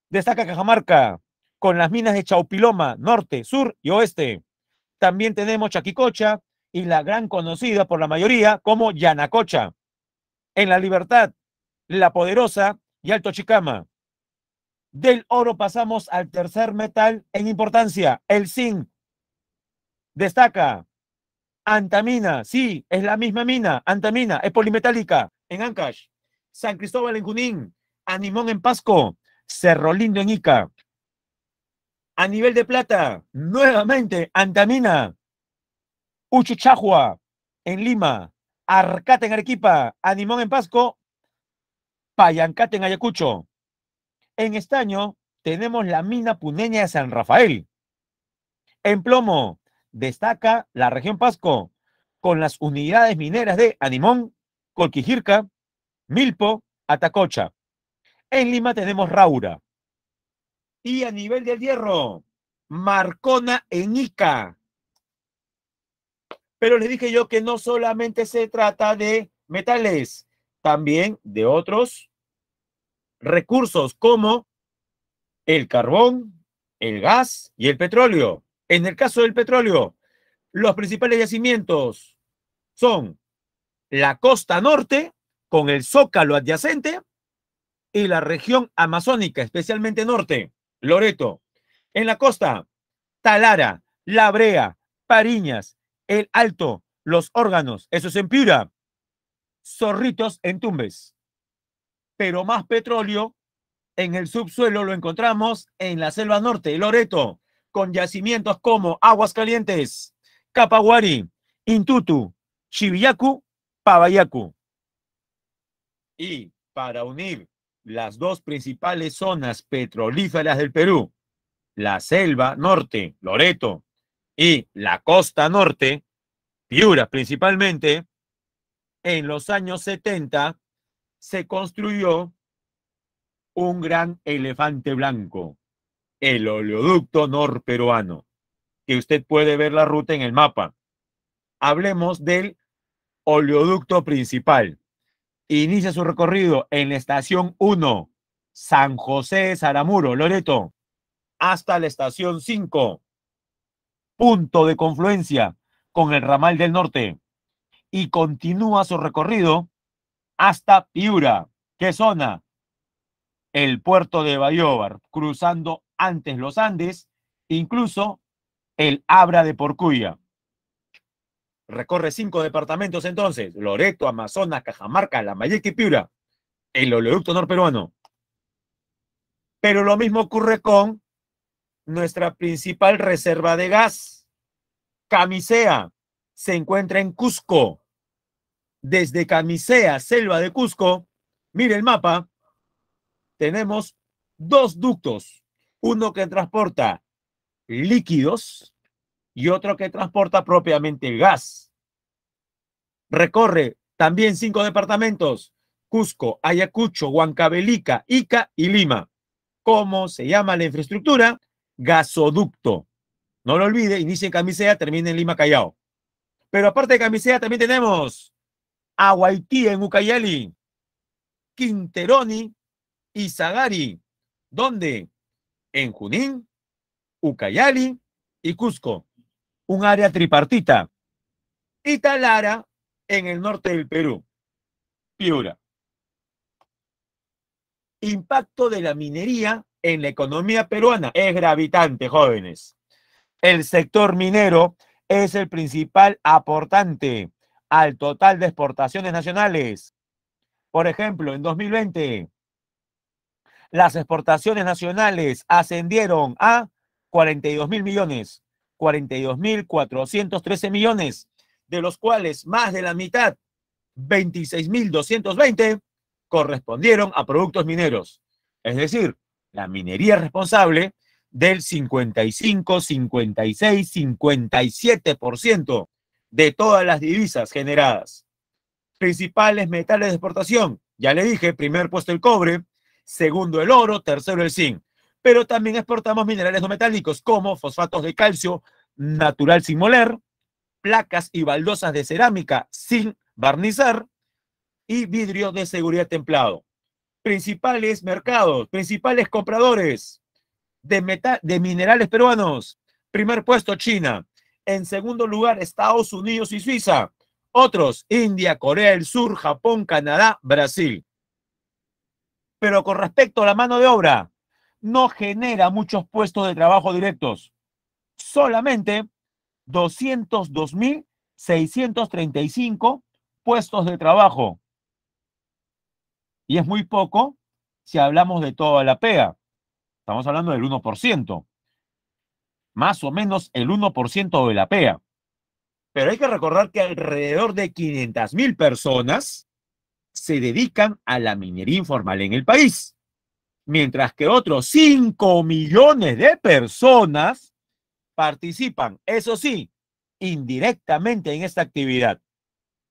Destaca Cajamarca, con las minas de Chaupiloma, norte, sur y oeste. También tenemos Chaquicocha y la gran conocida por la mayoría como Yanacocha. En La Libertad, La Poderosa y Alto Chicama. Del oro pasamos al tercer metal en importancia, el zinc. Destaca Antamina, sí, es la misma mina, Antamina, es polimetálica en Ancash, San Cristóbal en Junín, Animón en Pasco, Cerro Lindo en Ica. A nivel de plata, nuevamente Antamina, Uchuchajua en Lima, Arcata en Arequipa, Animón en Pasco, Payancate en Ayacucho. En estaño tenemos la mina puneña de San Rafael. En plomo destaca la región Pasco con las unidades mineras de Animón, Colquijirca, Milpo, Atacocha. En Lima tenemos Raura. Y a nivel del hierro, Marcona en Ica. Pero les dije yo que no solamente se trata de metales, también de otros recursos como el carbón, el gas y el petróleo. En el caso del petróleo, los principales yacimientos son la costa norte, con el zócalo adyacente, y la región amazónica, especialmente norte, Loreto. En la costa, Talara, La Brea, Pariñas, El Alto, Los Órganos, eso es en Piura, Zorritos en Tumbes. Pero más petróleo en el subsuelo lo encontramos en la selva norte, Loreto, con yacimientos como Aguas Calientes, Capaguari, Intutu, Chivillacu, Pabayacu. Y para unir las dos principales zonas petrolíferas del Perú, la selva norte, Loreto, y la costa norte, Piura principalmente, en los años 70 se construyó un gran elefante blanco, el oleoducto norperuano, que usted puede ver la ruta en el mapa. Hablemos del oleoducto principal. Inicia su recorrido en la estación 1, San José de Saramuro, Loreto, hasta la estación 5, punto de confluencia con el ramal del norte, y continúa su recorrido hasta Piura. ¿Qué zona? El puerto de Bayóvar, cruzando antes los Andes, incluso el Abra de Porcuya. Recorre 5 departamentos entonces: Loreto, Amazonas, Cajamarca, Lambayeque y Piura, el oleoducto norperuano. Pero lo mismo ocurre con nuestra principal reserva de gas, Camisea, se encuentra en Cusco. Desde Camisea, selva de Cusco, mire el mapa, tenemos dos ductos, uno que transporta líquidos y otro que transporta propiamente el gas. Recorre también 5 departamentos: Cusco, Ayacucho, Huancavelica, Ica y Lima. ¿Cómo se llama la infraestructura? Gasoducto. No lo olvide, inicia en Camisea, termina en Lima, Callao. Pero aparte de Camisea también tenemos Aguaití en Ucayali, Quinteroni y Sagari. ¿Dónde? En Junín, Ucayali y Cusco. Un área tripartita. Y Talara en el norte del Perú, Piura. Impacto de la minería en la economía peruana es gravitante, jóvenes. El sector minero es el principal aportante al total de exportaciones nacionales. Por ejemplo, en 2020, las exportaciones nacionales ascendieron a 42.000 millones, 42.413 millones, de los cuales más de la mitad, 26.220, correspondieron a productos mineros. Es decir, la minería es responsable del 55, 56, 57% de todas las divisas generadas. Principales metales de exportación, ya le dije, primer puesto el cobre, segundo el oro, tercero el zinc. Pero también exportamos minerales no metálicos como fosfatos de calcio natural sin moler, placas y baldosas de cerámica sin barnizar y vidrio de seguridad templado. Principales mercados, principales compradores de minerales peruanos. Primer puesto China. En segundo lugar Estados Unidos y Suiza. Otros, India, Corea del Sur, Japón, Canadá, Brasil. Pero con respecto a la mano de obra, no genera muchos puestos de trabajo directos. Solamente 202.635 puestos de trabajo. Y es muy poco si hablamos de toda la pega. Estamos hablando del 1%. Más o menos el 1% de la pega. Pero hay que recordar que alrededor de 500.000 personas se dedican a la minería informal en el país, mientras que otros 5 millones de personas participan, eso sí, indirectamente en esta actividad.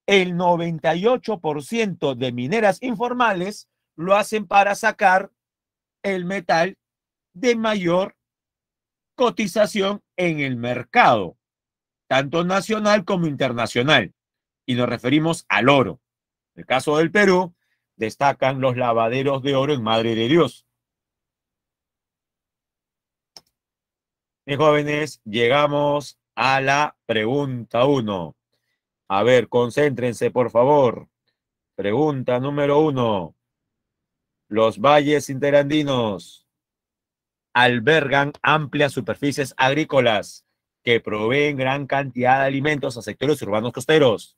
El 98% de mineras informales lo hacen para sacar el metal de mayor cotización en el mercado, tanto nacional como internacional. Y nos referimos al oro. En el caso del Perú, destacan los lavaderos de oro en Madre de Dios. Mis jóvenes, llegamos a la pregunta 1. A ver, concéntrense, por favor. Pregunta número 1. Los valles interandinos albergan amplias superficies agrícolas que proveen gran cantidad de alimentos a sectores urbanos costeros.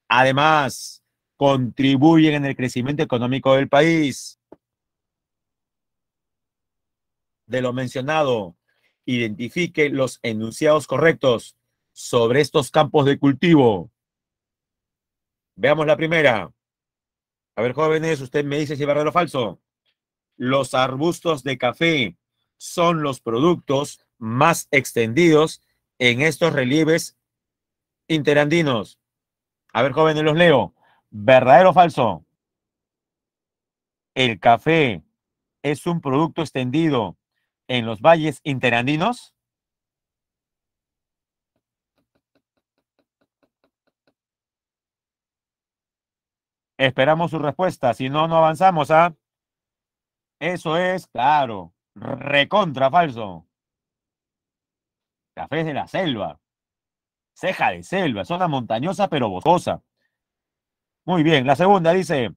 Además, contribuyen en el crecimiento económico del país. De lo mencionado, identifique los enunciados correctos sobre estos campos de cultivo. Veamos la primera. A ver, jóvenes, usted me dice si es verdadero o falso. Los arbustos de café son los productos más extendidos en estos relieves interandinos. A ver, jóvenes, los leo. ¿Verdadero o falso? ¿El café es un producto extendido en los valles interandinos? Esperamos su respuesta, si no, no avanzamos, ¿ah? Eso es, claro, recontra falso. Café es de la selva, ceja de selva, zona montañosa pero boscosa. Muy bien, la segunda dice,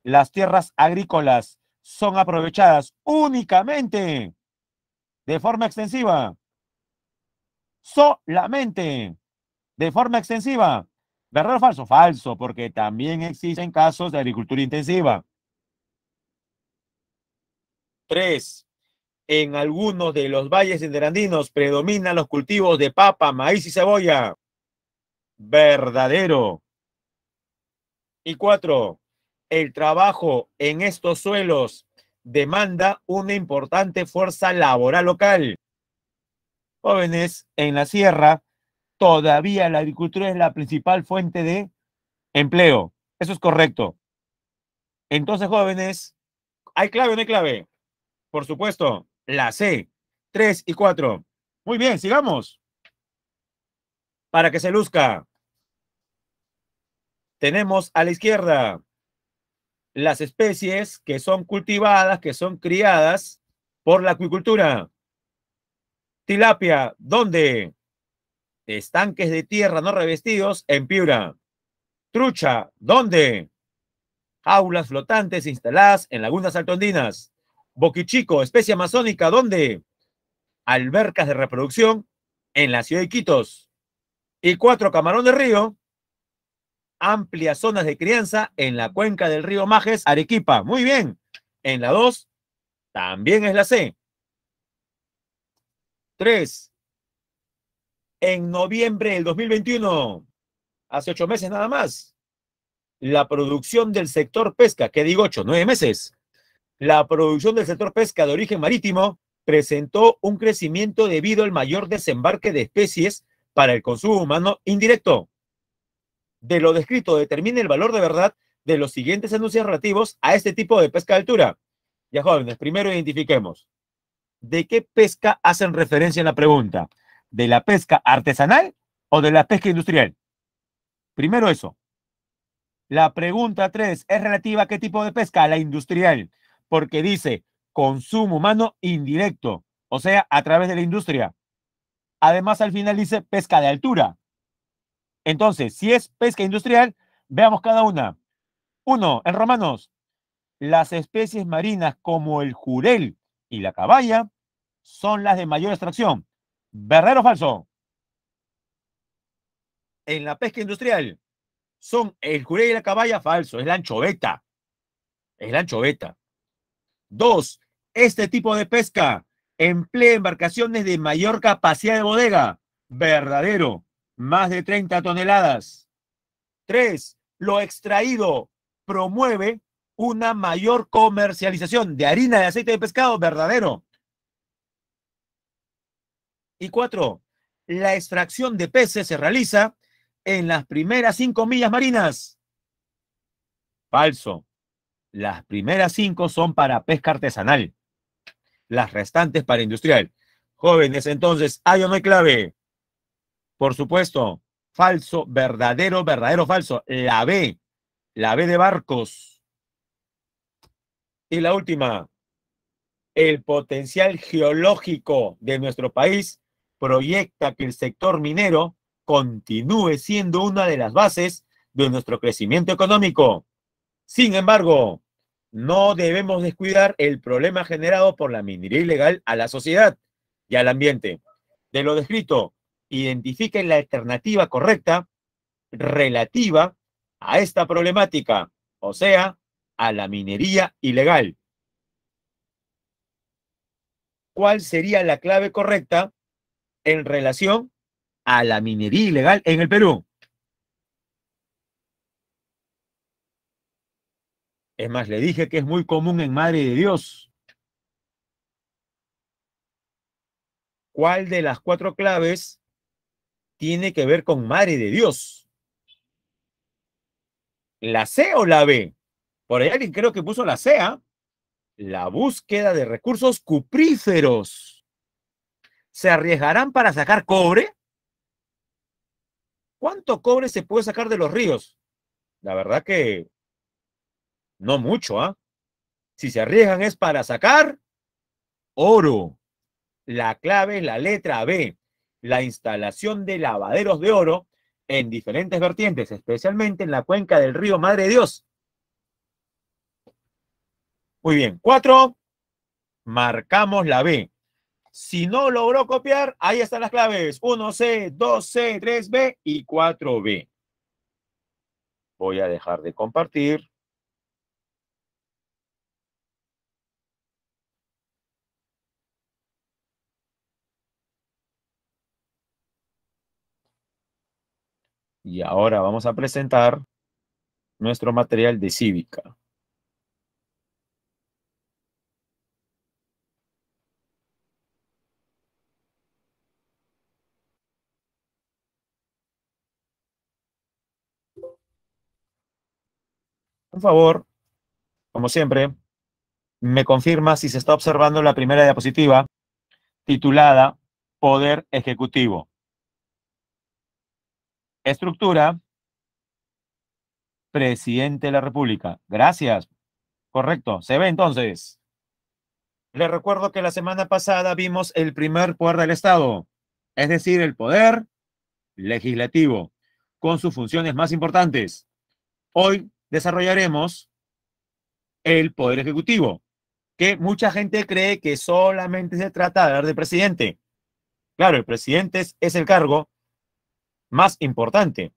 las tierras agrícolas son aprovechadas únicamente de forma extensiva, solamente de forma extensiva. ¿Verdadero o falso? Falso, porque también existen casos de agricultura intensiva. 3. En algunos de los valles interandinos predominan los cultivos de papa, maíz y cebolla. Verdadero. Y 4. El trabajo en estos suelos demanda una importante fuerza laboral local. Jóvenes, en la sierra, todavía la agricultura es la principal fuente de empleo. Eso es correcto. Entonces, jóvenes, ¿hay clave o no hay clave? Por supuesto, la C. 3 y 4. Muy bien, sigamos. Para que se luzca. Tenemos a la izquierda las especies que son cultivadas, que son criadas por la acuicultura. Tilapia, ¿dónde? Estanques de tierra no revestidos en Piura. Trucha, ¿dónde? Jaulas flotantes instaladas en lagunas altoandinas. Boquichico, especie amazónica, ¿dónde? Albercas de reproducción en la ciudad de Iquitos. Y 4, camarón de río, amplias zonas de crianza en la cuenca del río Majes, Arequipa. Muy bien. En la 2, también es la C. 3. En noviembre del 2021, hace 8 meses nada más, la producción del sector pesca, ¿qué digo 8? 9 meses. La producción del sector pesca de origen marítimo presentó un crecimiento debido al mayor desembarque de especies para el consumo humano indirecto. De lo descrito, determine el valor de verdad de los siguientes anuncios relativos a este tipo de pesca de altura. Ya, jóvenes, primero identifiquemos. ¿De qué pesca hacen referencia en la pregunta? ¿De la pesca artesanal o de la pesca industrial? Primero eso. La pregunta 3 es relativa a qué tipo de pesca, a la industrial, porque dice consumo humano indirecto, o sea, a través de la industria. Además, al final dice pesca de altura. Entonces, si es pesca industrial, veamos cada una. 1. En romanos, las especies marinas como el jurel y la caballa son las de mayor extracción. ¿Verdadero o falso? en la pesca industrial son el jurel y la caballa, falso, es la anchoveta. Es la anchoveta. 2. Este tipo de pesca emplea embarcaciones de mayor capacidad de bodega. Verdadero. Más de 30 toneladas. 3. Lo extraído promueve una mayor comercialización de harina de aceite de pescado. Verdadero. Y 4. La extracción de peces se realiza en las primeras 5 millas marinas. Falso. Las primeras 5 son para pesca artesanal. Las restantes para industrial. Jóvenes, entonces, ¿hay o no hay clave? Por supuesto. Falso, verdadero, verdadero, falso. La B de barcos. Y la última. El potencial geológico de nuestro país proyecta que el sector minero continúe siendo una de las bases de nuestro crecimiento económico. Sin embargo, no debemos descuidar el problema generado por la minería ilegal a la sociedad y al ambiente. De lo descrito, identifiquen la alternativa correcta relativa a esta problemática, o sea, a la minería ilegal. ¿Cuál sería la clave correcta en relación a la minería ilegal en el Perú? Es más, le dije que es muy común en Madre de Dios. ¿Cuál de las 4 claves tiene que ver con Madre de Dios? ¿La C o la B? Por ahí alguien creo que puso la C, ¿ah? La búsqueda de recursos cupríferos. ¿Se arriesgarán para sacar cobre? ¿Cuánto cobre se puede sacar de los ríos? La verdad que no mucho, ¿ah? Si se arriesgan es para sacar oro. La clave es la letra B, la instalación de lavaderos de oro en diferentes vertientes, especialmente en la cuenca del río Madre de Dios. Muy bien, 4, marcamos la B. Si no logró copiar, ahí están las claves, 1C, 2C, 3B y 4B. Voy a dejar de compartir. Y ahora vamos a presentar nuestro material de cívica. Por favor, como siempre, me confirma si se está observando la primera diapositiva titulada Poder Ejecutivo. Estructura, Presidente de la República. Gracias. Correcto. ¿Se ve entonces? Les recuerdo que la semana pasada vimos el primer poder del Estado, es decir, el poder legislativo, con sus funciones más importantes. Hoy desarrollaremos el poder ejecutivo, que mucha gente cree que solamente se trata de hablar del presidente. Claro, el presidente es el cargo más importante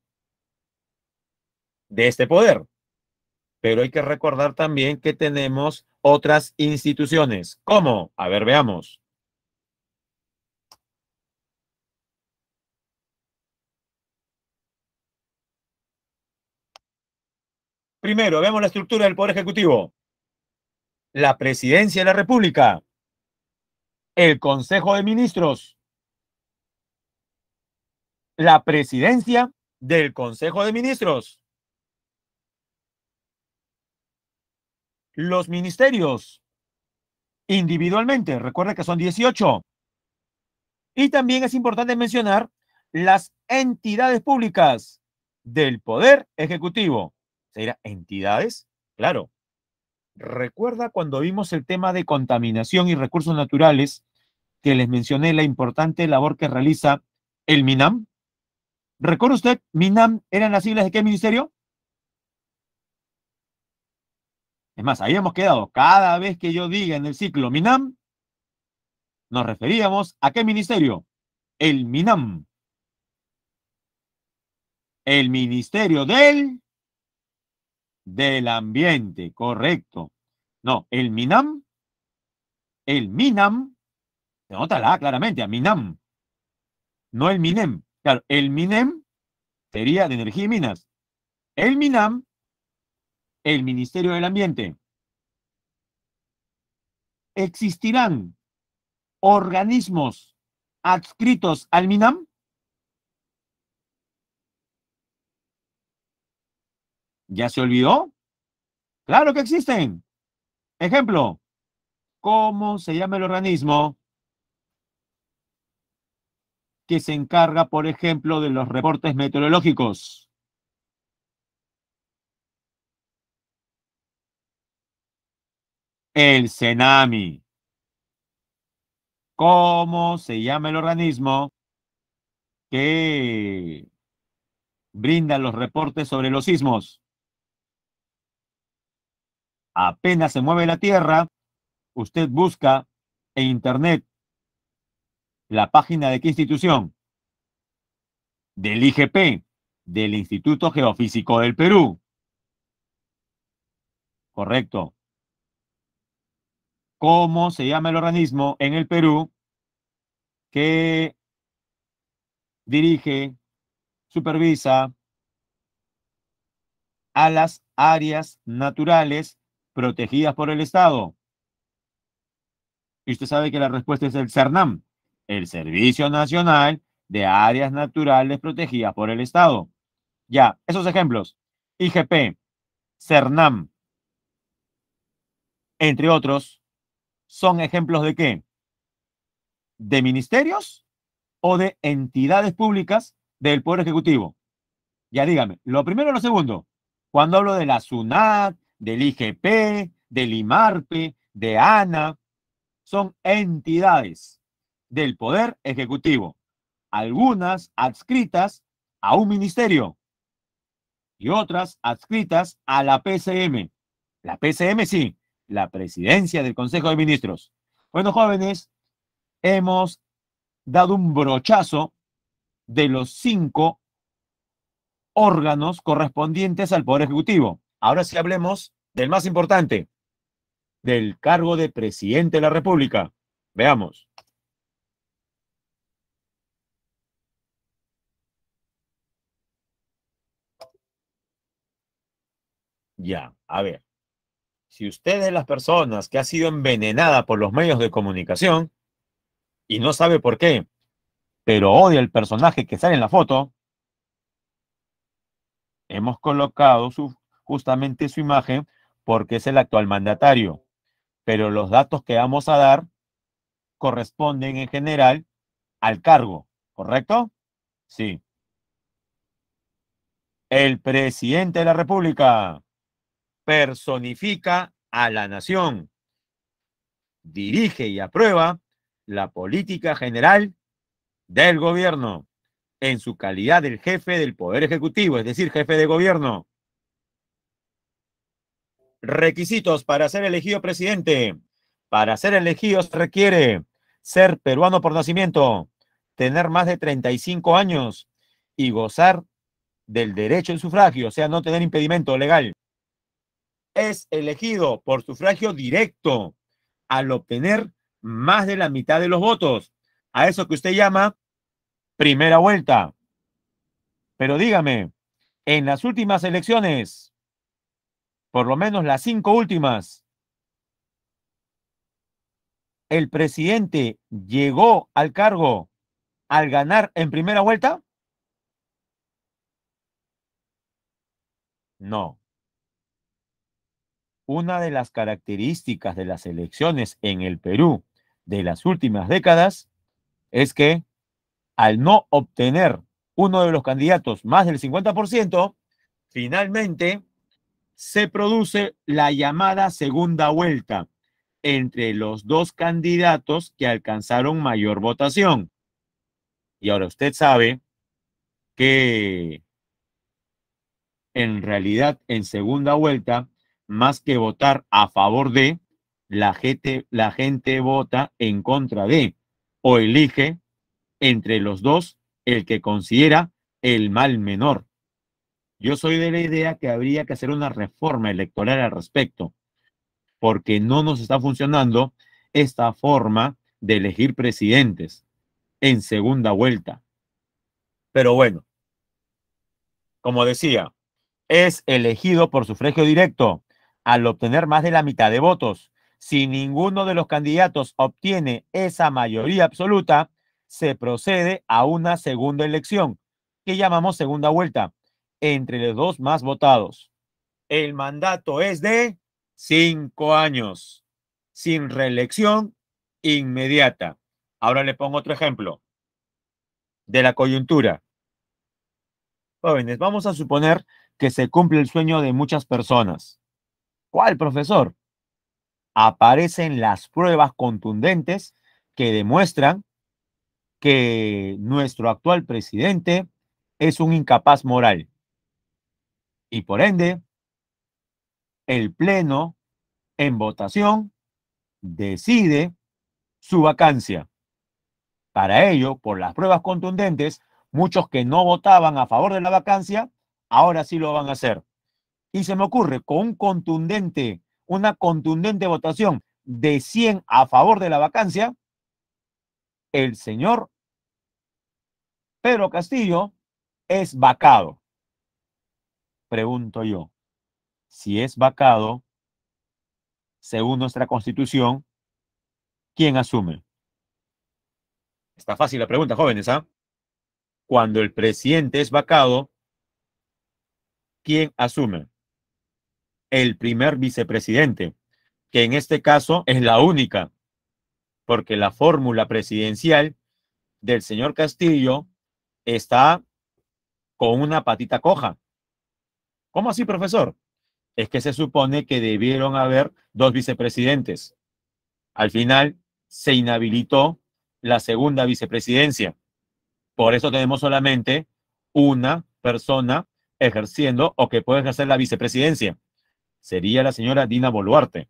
de este poder, pero hay que recordar también que tenemos otras instituciones. ¿Cómo? A ver, veamos. Primero, veamos la estructura del Poder Ejecutivo. La Presidencia de la República, el Consejo de Ministros, la Presidencia del Consejo de Ministros, los ministerios individualmente, recuerda que son 18. Y también es importante mencionar las entidades públicas del Poder Ejecutivo. ¿Será entidades? Claro. Recuerda cuando vimos el tema de contaminación y recursos naturales que les mencioné la importante labor que realiza el MINAM. ¿Recuerda usted, MINAM eran las siglas de qué ministerio? Es más, habíamos quedado, cada vez que yo diga en el ciclo MINAM, nos referíamos a qué ministerio, el MINAM. El Ministerio del Ambiente, correcto. No, el MINAM, se nota la A claramente, a MINAM, no el MINEM. Claro, el MINEM sería de Energía y Minas. El MINAM, el Ministerio del Ambiente. ¿Existirán organismos adscritos al MINAM? ¿Ya se olvidó? Claro que existen. Ejemplo, ¿cómo se llama el organismo que se encarga, por ejemplo, de los reportes meteorológicos? El CENAMI. ¿Cómo se llama el organismo que brinda los reportes sobre los sismos? Apenas se mueve la Tierra, usted busca en Internet la página de qué institución, del IGP, del Instituto Geofísico del Perú. Correcto. ¿Cómo se llama el organismo en el Perú que dirige, supervisa a las áreas naturales protegidas por el Estado? Y usted sabe que la respuesta es el CERNAM, el Servicio Nacional de Áreas Naturales Protegidas por el Estado. Ya, esos ejemplos, IGP, CERNAM, entre otros, ¿son ejemplos de qué? ¿De ministerios o de entidades públicas del Poder Ejecutivo? Ya dígame, lo primero o lo segundo. Cuando hablo de la SUNAT, del IGP, del IMARPE, de ANA, son entidades del Poder Ejecutivo, algunas adscritas a un ministerio y otras adscritas a la PCM. La PCM sí, la Presidencia del Consejo de Ministros. Bueno, jóvenes, hemos dado un brochazo de los 5 órganos correspondientes al Poder Ejecutivo. Ahora sí hablemos del más importante, del cargo de presidente de la República. Veamos. Ya, a ver. Si usted es de las personas que ha sido envenenada por los medios de comunicación y no sabe por qué, pero odia el personaje que sale en la foto, hemos colocado justamente su imagen porque es el actual mandatario. Pero los datos que vamos a dar corresponden en general al cargo, ¿correcto? Sí. El presidente de la República personifica a la nación, dirige y aprueba la política general del gobierno en su calidad del jefe del Poder Ejecutivo, es decir, jefe de gobierno. Requisitos para ser elegido presidente. Para ser elegido se requiere ser peruano por nacimiento, tener más de 35 años y gozar del derecho al sufragio, o sea, no tener impedimento legal. Es elegido por sufragio directo al obtener más de la mitad de los votos. A eso que usted llama primera vuelta. Pero dígame, en las últimas elecciones, por lo menos las 5 últimas, ¿el presidente llegó al cargo al ganar en primera vuelta? No. Una de las características de las elecciones en el Perú de las últimas décadas es que al no obtener uno de los candidatos más del 50%, finalmente se produce la llamada segunda vuelta entre los dos candidatos que alcanzaron mayor votación. Y ahora usted sabe que en realidad en segunda vuelta, más que votar a favor de, la gente vota en contra de o elige entre los dos el que considera el mal menor. Yo soy de la idea que habría que hacer una reforma electoral al respecto, porque no nos está funcionando esta forma de elegir presidentes en segunda vuelta. Pero bueno, como decía, es elegido por sufragio directo al obtener más de la mitad de votos. Si ninguno de los candidatos obtiene esa mayoría absoluta, se procede a una segunda elección, que llamamos segunda vuelta, entre los dos más votados. El mandato es de 5 años, sin reelección inmediata. Ahora le pongo otro ejemplo de la coyuntura. Jóvenes, vamos a suponer que se cumple el sueño de muchas personas. ¿Cuál, profesor? Aparecen las pruebas contundentes que demuestran que nuestro actual presidente es un incapaz moral y por ende el Pleno en votación decide su vacancia. Para ello, por las pruebas contundentes, muchos que no votaban a favor de la vacancia, ahora sí lo van a hacer. Y se me ocurre, con una contundente votación de 100 a favor de la vacancia, el señor Pedro Castillo es vacado. Pregunto yo, si es vacado, según nuestra Constitución, ¿quién asume? Está fácil la pregunta, jóvenes, ¿ah? Cuando el presidente es vacado, ¿quién asume? El primer vicepresidente, que en este caso es la única, porque la fórmula presidencial del señor Castillo está con una patita coja. ¿Cómo así, profesor? Es que se supone que debieron haber dos vicepresidentes. Al final se inhabilitó la segunda vicepresidencia. Por eso tenemos solamente una persona ejerciendo o que puede ejercer la vicepresidencia. Sería la señora Dina Boluarte.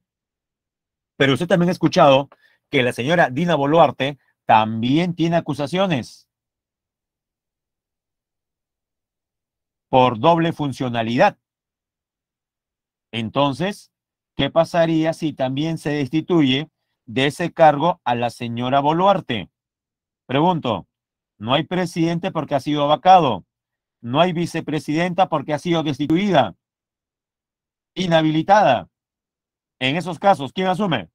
Pero usted también ha escuchado que la señora Dina Boluarte también tiene acusaciones por doble funcionalidad. Entonces, ¿qué pasaría si también se destituye de ese cargo a la señora Boluarte? Pregunto, no hay presidente porque ha sido vacado, no hay vicepresidenta porque ha sido destituida, inhabilitada. En esos casos, ¿quién asume?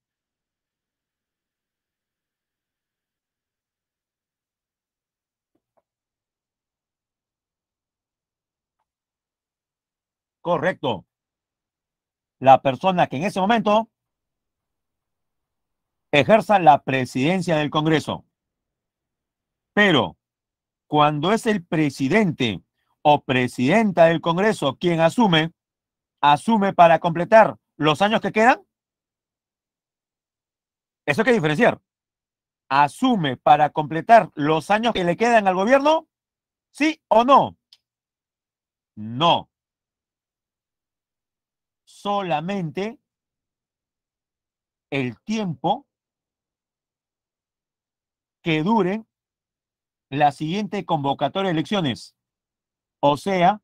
Correcto. La persona que en ese momento ejerza la presidencia del Congreso. Pero cuando es el presidente o presidenta del Congreso quien asume, asume para completar los años que quedan. Eso hay que diferenciar. ¿Asume para completar los años que le quedan al gobierno? ¿Sí o no? No. Solamente el tiempo que dure la siguiente convocatoria de elecciones. O sea,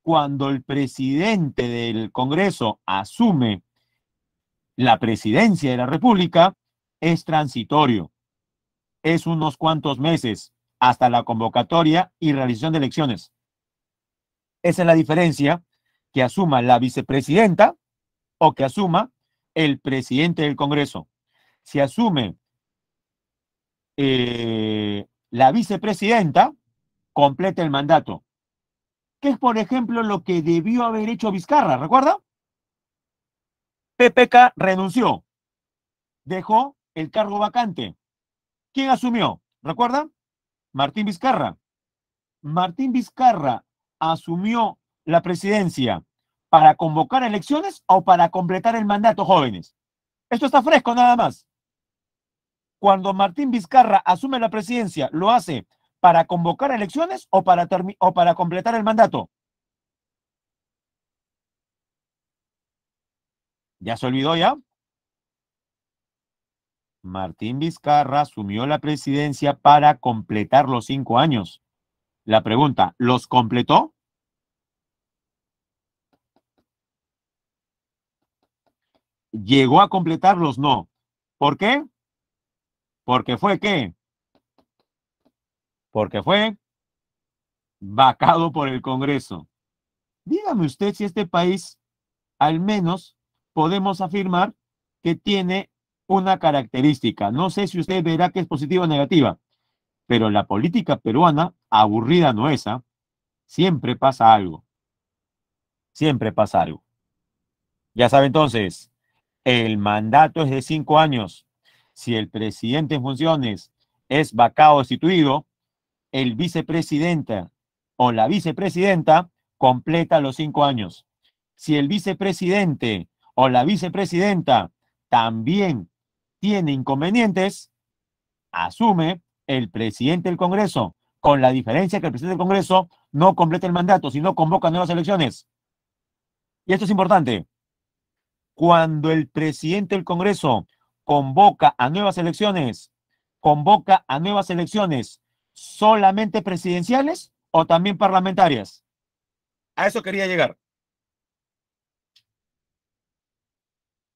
cuando el presidente del Congreso asume la presidencia de la República, es transitorio. Es unos cuantos meses hasta la convocatoria y realización de elecciones. Esa es la diferencia, que asuma la vicepresidenta o que asuma el presidente del Congreso. Si asume la vicepresidenta, completa el mandato, que es, por ejemplo, lo que debió haber hecho Vizcarra, ¿recuerda? PPK renunció, dejó el cargo vacante. ¿Quién asumió? ¿Recuerda? Martín Vizcarra. Martín Vizcarra asumió la presidencia para convocar elecciones o para completar el mandato, jóvenes. Esto está fresco nada más. Cuando Martín Vizcarra asume la presidencia, ¿lo hace para convocar elecciones o para completar el mandato? ¿Ya se olvidó ya? Martín Vizcarra asumió la presidencia para completar los 5 años. La pregunta, ¿los completó? ¿Llegó a completarlos? No. ¿Por qué? Porque fue ¿qué? Porque fue vacado por el Congreso. Dígame usted si este país, al menos, podemos afirmar que tiene una característica. No sé si usted verá que es positiva o negativa, pero la política peruana, aburrida no es, ¿ah? Siempre pasa algo. Siempre pasa algo. Ya sabe entonces, el mandato es de 5 años. Si el presidente en funciones es vacado o destituido, el vicepresidente o la vicepresidenta completa los 5 años. Si el vicepresidente o la vicepresidenta también tiene inconvenientes, asume el presidente del Congreso, con la diferencia que el presidente del Congreso no completa el mandato, sino convoca nuevas elecciones. Y esto es importante. Cuando el presidente del Congreso convoca a nuevas elecciones solamente presidenciales o también parlamentarias. A eso quería llegar.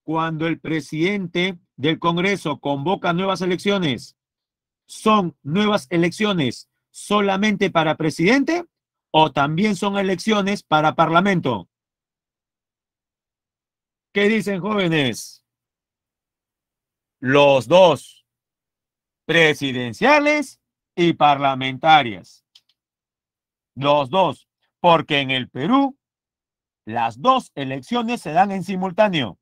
Cuando el presidente del Congreso convoca nuevas elecciones, ¿son nuevas elecciones solamente para presidente o también son elecciones para parlamento? ¿Qué dicen, jóvenes? Los dos, presidenciales y parlamentarias. Los dos, porque en el Perú las dos elecciones se dan en simultáneo,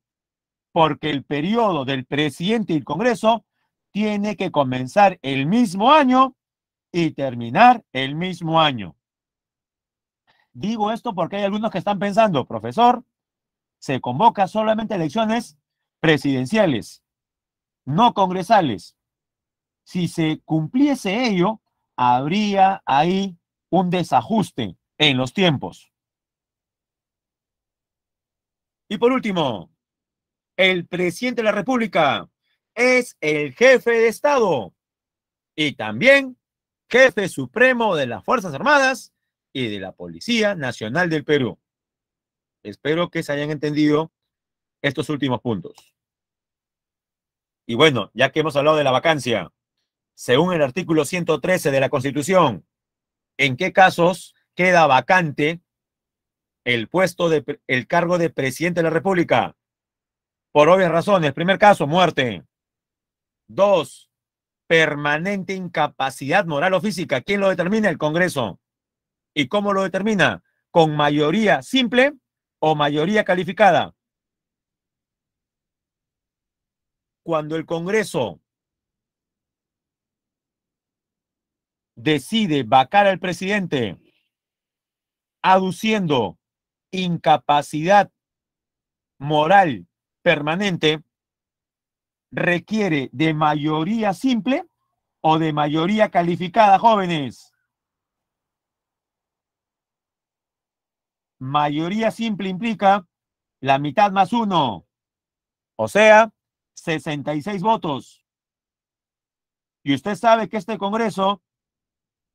porque el periodo del presidente y el Congreso tiene que comenzar el mismo año y terminar el mismo año. Digo esto porque hay algunos que están pensando, profesor, se convoca solamente elecciones presidenciales, no congresales. Si se cumpliese ello, habría ahí un desajuste en los tiempos. Y por último, el presidente de la República es el jefe de Estado y también jefe supremo de las Fuerzas Armadas y de la Policía Nacional del Perú. Espero que se hayan entendido estos últimos puntos. Y bueno, ya que hemos hablado de la vacancia, según el artículo 113 de la Constitución, ¿en qué casos queda vacante el cargo de presidente de la República? Por obvias razones. Primer caso, muerte. 2, permanente incapacidad moral o física. ¿Quién lo determina? El Congreso. ¿Y cómo lo determina? ¿Con mayoría simple o mayoría calificada? Cuando el Congreso decide vacar al presidente aduciendo incapacidad moral permanente, requiere de mayoría simple o de mayoría calificada, jóvenes. Mayoría simple implica la mitad más uno, o sea, 66 votos. Y usted sabe que este Congreso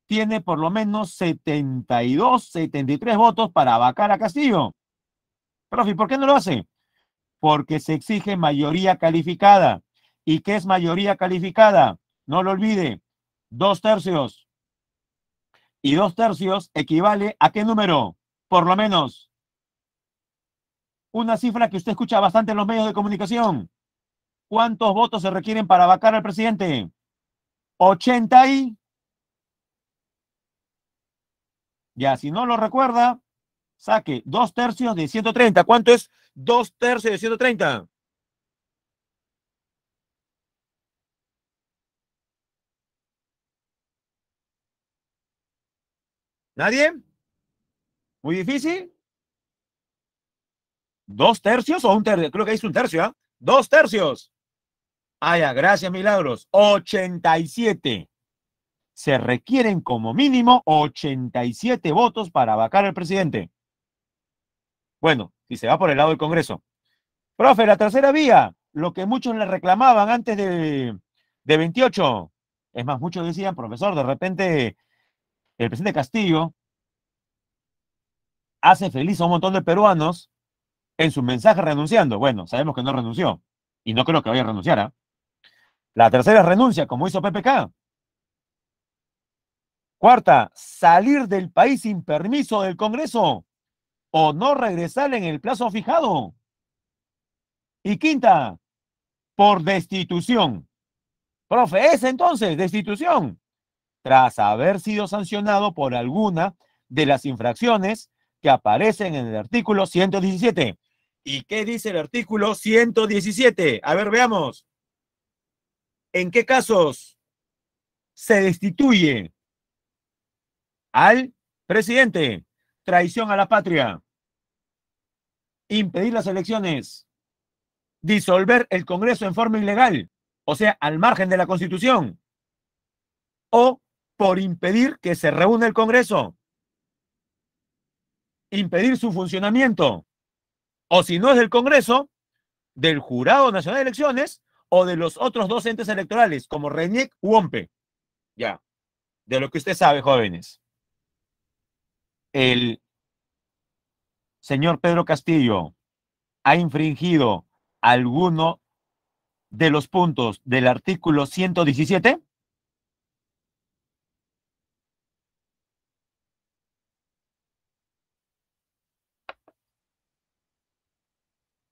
tiene por lo menos 72, 73 votos para vacar a Castillo. Profe, ¿por qué no lo hace? Porque se exige mayoría calificada. ¿Y qué es mayoría calificada? No lo olvide, 2/3. Y 2/3 equivale ¿a qué número? Por lo menos. Una cifra que usted escucha bastante en los medios de comunicación. ¿Cuántos votos se requieren para vacar al presidente? 80 y... Ya, si no lo recuerda, saque 2/3 de 130. ¿Cuánto es 2/3 de 130? ¿Nadie? ¿Muy difícil? ¿2/3 o un tercio? Creo que es un tercio, ¿ah? 2/3. Ah, ya, gracias, Milagros. 87. Se requieren como mínimo 87 votos para vacar al presidente. Bueno, si se va por el lado del Congreso. Profe, la tercera vía, lo que muchos le reclamaban antes de 28. Es más, muchos decían, profesor, de repente el presidente Castillo hace feliz a un montón de peruanos en su mensaje renunciando. Bueno, sabemos que no renunció y no creo que vaya a renunciar, ¿ah? La tercera es renuncia, como hizo PPK. Cuarta, salir del país sin permiso del Congreso o no regresar en el plazo fijado. Y quinta, por destitución. Profe, es entonces destitución, tras haber sido sancionado por alguna de las infracciones que aparecen en el artículo 117. ¿Y qué dice el artículo 117? A ver, veamos. ¿En qué casos se destituye al presidente? Traición a la patria, impedir las elecciones, disolver el Congreso en forma ilegal, o sea, al margen de la Constitución, o por impedir que se reúna el Congreso, impedir su funcionamiento, o si no es del Congreso, del Jurado Nacional de Elecciones o de los otros dos entes electorales, como RENIEC u OMPE. Ya, de lo que usted sabe, jóvenes. El señor Pedro Castillo ha infringido alguno de los puntos del artículo 117.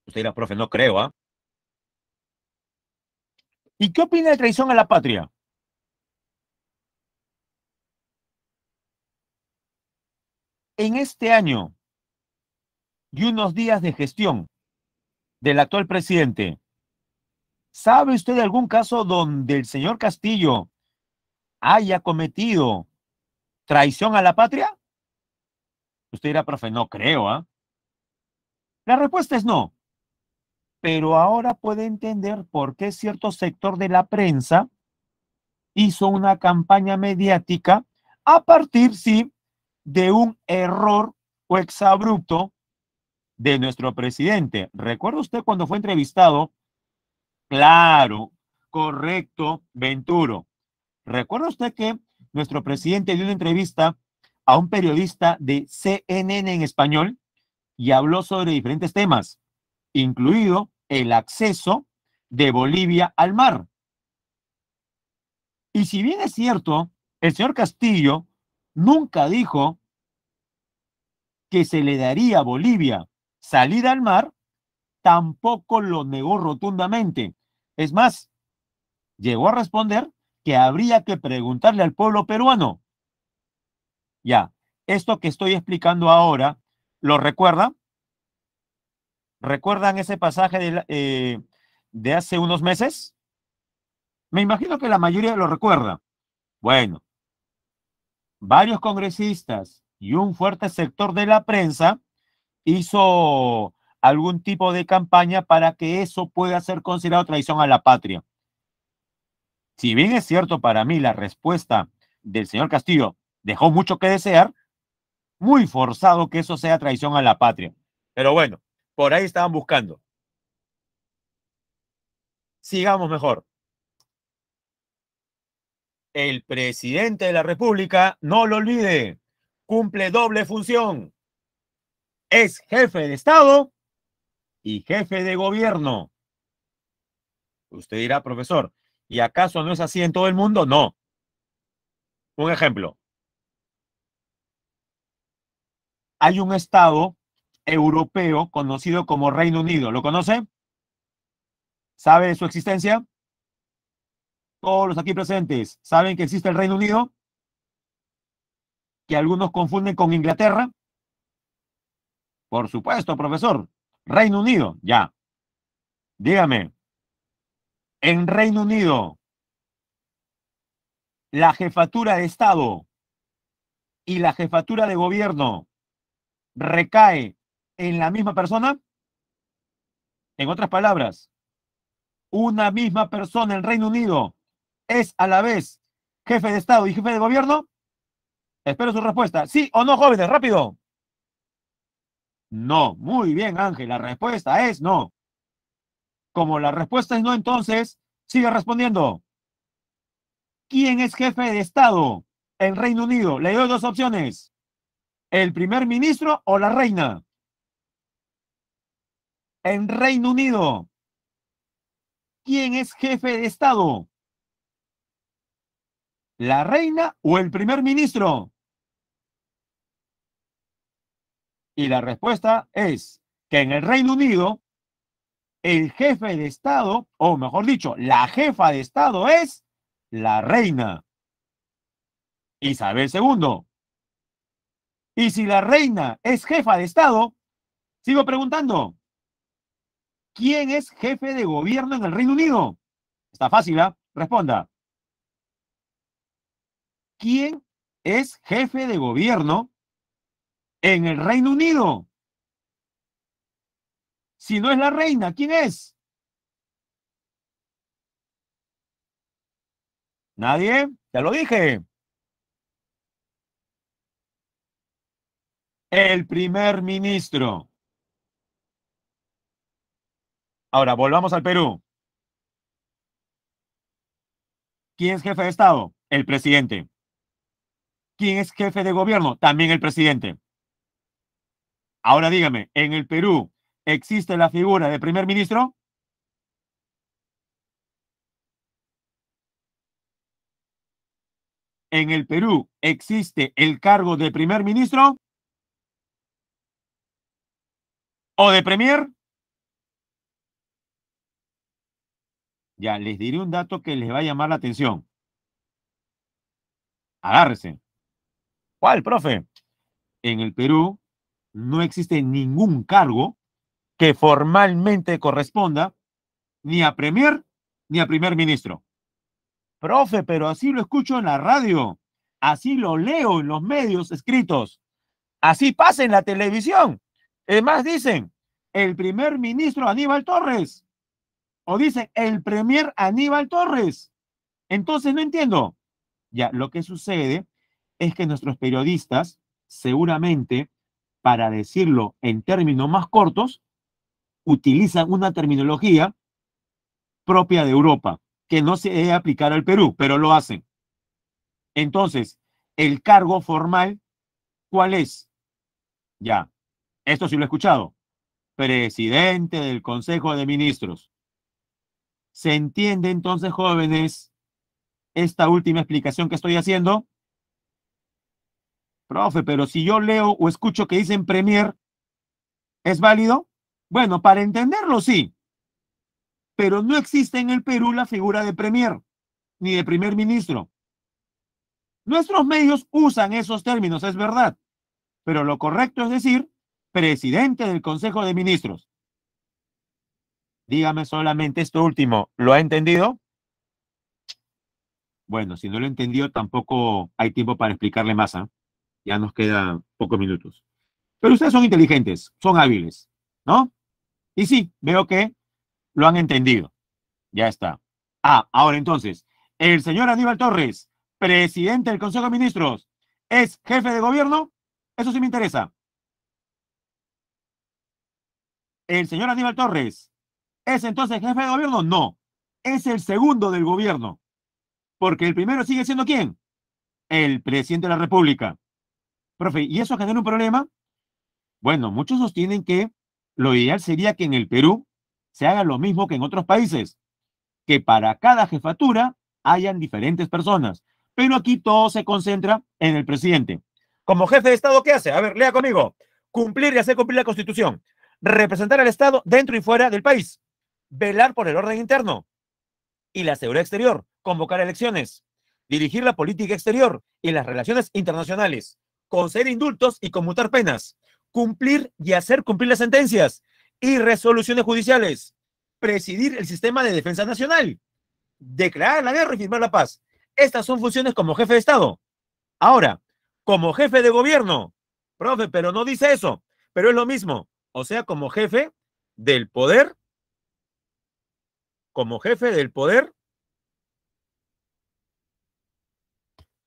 Usted dirá, profe, no creo, ¿ah? ¿Y qué opina de traición a la patria? En este año y unos días de gestión del actual presidente, ¿sabe usted de algún caso donde el señor Castillo haya cometido traición a la patria? Usted dirá, profe, no creo, ¿ah? La respuesta es no, pero ahora puede entender por qué cierto sector de la prensa hizo una campaña mediática a partir, sí, de un error o exabrupto de nuestro presidente. ¿Recuerda usted cuando fue entrevistado? Claro, correcto, Venturo. ¿Recuerda usted que nuestro presidente dio una entrevista a un periodista de CNN en español y habló sobre diferentes temas, incluido el acceso de Bolivia al mar? Y si bien es cierto, el señor Castillo nunca dijo que se le daría a Bolivia salida al mar, tampoco lo negó rotundamente. Es más, llegó a responder que habría que preguntarle al pueblo peruano. Ya, esto que estoy explicando ahora, ¿lo recuerdan? ¿Recuerdan ese pasaje de hace unos meses? Me imagino que la mayoría lo recuerda. Bueno, varios congresistas y un fuerte sector de la prensa hizo algún tipo de campaña para que eso pueda ser considerado traición a la patria. Si bien es cierto para mí la respuesta del señor Castillo dejó mucho que desear, muy forzado que eso sea traición a la patria. Pero bueno, por ahí estaban buscando. Sigamos mejor. El presidente de la República, no lo olvide, cumple doble función. Es jefe de Estado y jefe de gobierno. Usted dirá, profesor, ¿y acaso no es así en todo el mundo? No. Un ejemplo. Hay un estado europeo conocido como Reino Unido. ¿Lo conoce? ¿Sabe de su existencia? Todos los aquí presentes saben que existe el Reino Unido, que algunos confunden con Inglaterra. Por supuesto, profesor. Reino Unido, ya. Dígame, en Reino Unido, la jefatura de Estado y la jefatura de gobierno recae en la misma persona. En otras palabras, una misma persona en Reino Unido es a la vez jefe de Estado y jefe de gobierno. Espero su respuesta. ¿Sí o no, jóvenes? Rápido. No. Muy bien, Ángel. La respuesta es no. Como la respuesta es no, entonces sigue respondiendo. ¿Quién es jefe de Estado en Reino Unido? Le doy dos opciones. ¿El primer ministro o la reina? En Reino Unido, ¿quién es jefe de Estado? ¿La reina o el primer ministro? Y la respuesta es que en el Reino Unido, el jefe de Estado, o mejor dicho, la jefa de Estado es la reina Isabel II. Y si la reina es jefa de Estado, sigo preguntando, ¿quién es jefe de gobierno en el Reino Unido? Está fácil, ¿ah? Responda. ¿Quién es jefe de gobierno en el Reino Unido? Si no es la reina, ¿quién es? ¿Nadie? Ya lo dije. El primer ministro. Ahora, volvamos al Perú. ¿Quién es jefe de Estado? El presidente. ¿Quién es jefe de gobierno? También el presidente. Ahora dígame, ¿en el Perú existe la figura de primer ministro? ¿En el Perú existe el cargo de primer ministro o de premier? Ya, les diré un dato que les va a llamar la atención. Agárrese. ¿Cuál, profe? En el Perú no existe ningún cargo que formalmente corresponda ni a premier ni a primer ministro. Profe, pero así lo escucho en la radio, así lo leo en los medios escritos, así pasa en la televisión. Además dicen, el primer ministro Aníbal Torres, o dicen, el premier Aníbal Torres. Entonces no entiendo. Ya, lo que sucede es que nuestros periodistas, seguramente, para decirlo en términos más cortos, utilizan una terminología propia de Europa, que no se debe aplicar al Perú, pero lo hacen. Entonces, el cargo formal, ¿cuál es? Ya, esto sí lo he escuchado. Presidente del Consejo de Ministros. ¿Se entiende entonces, jóvenes, esta última explicación que estoy haciendo? Profe, pero si yo leo o escucho que dicen premier, ¿es válido? Bueno, para entenderlo sí, pero no existe en el Perú la figura de premier ni de primer ministro. Nuestros medios usan esos términos, es verdad, pero lo correcto es decir presidente del Consejo de Ministros. Dígame solamente esto último, ¿lo ha entendido? Bueno, si no lo entendió, tampoco hay tiempo para explicarle más, ¿eh? Ya nos quedan pocos minutos. Pero ustedes son inteligentes, son hábiles, ¿no? Y sí, veo que lo han entendido. Ya está. Ah, ahora entonces, el señor Aníbal Torres, presidente del Consejo de Ministros, ¿es jefe de gobierno? Eso sí me interesa. El señor Aníbal Torres, ¿es entonces jefe de gobierno? No, es el segundo del gobierno, porque el primero sigue siendo ¿quién? El presidente de la República. Profe, ¿y eso genera un problema? Bueno, muchos sostienen que lo ideal sería que en el Perú se haga lo mismo que en otros países, que para cada jefatura hayan diferentes personas, pero aquí todo se concentra en el presidente. Como jefe de Estado, ¿qué hace? A ver, lea conmigo. Cumplir y hacer cumplir la Constitución. Representar al Estado dentro y fuera del país. Velar por el orden interno y la seguridad exterior. Convocar elecciones. Dirigir la política exterior y las relaciones internacionales. Conceder indultos y conmutar penas. Cumplir y hacer cumplir las sentencias y resoluciones judiciales. Presidir el sistema de defensa nacional. Declarar la guerra y firmar la paz. Estas son funciones como jefe de Estado. Ahora, como jefe de gobierno, profe, pero no dice eso, pero es lo mismo. O sea, del poder, como jefe del poder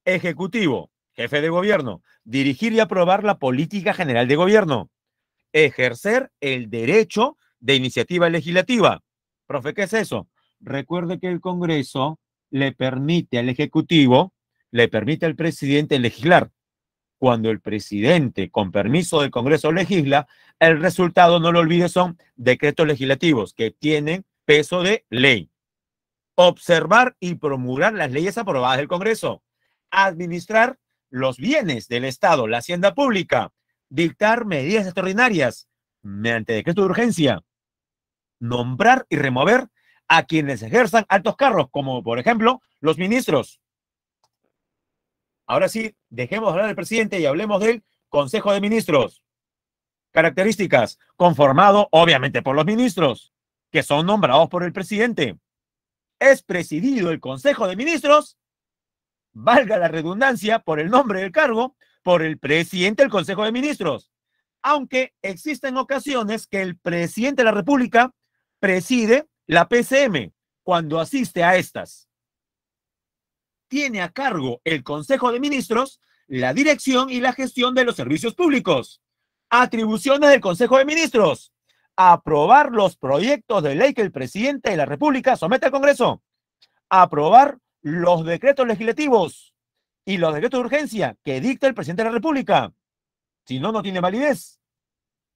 ejecutivo, jefe de gobierno, dirigir y aprobar la política general de gobierno, ejercer el derecho de iniciativa legislativa. Profe, ¿qué es eso? Recuerde que el Congreso le permite al Ejecutivo, le permite al presidente legislar. Cuando el presidente, con permiso del Congreso, legisla, el resultado, no lo olvides, son decretos legislativos que tienen peso de ley. Observar y promulgar las leyes aprobadas del Congreso. Administrar los bienes del Estado, la hacienda pública. Dictar medidas extraordinarias mediante decreto de urgencia. Nombrar y remover a quienes ejerzan altos cargos, como por ejemplo los ministros. Ahora sí, dejemos de hablar del presidente y hablemos del Consejo de Ministros. Características: conformado obviamente por los ministros, que son nombrados por el presidente. Es presidido el Consejo de Ministros, valga la redundancia, por el nombre del cargo, por el presidente del Consejo de Ministros. Aunque existen ocasiones que el presidente de la República preside la PCM cuando asiste a estas. Tiene a cargo el Consejo de Ministros la dirección y la gestión de los servicios públicos. Atribuciones del Consejo de Ministros: aprobar los proyectos de ley que el presidente de la República somete al Congreso, aprobar los decretos legislativos y los decretos de urgencia que dicta el presidente de la República. Si no, no tiene validez.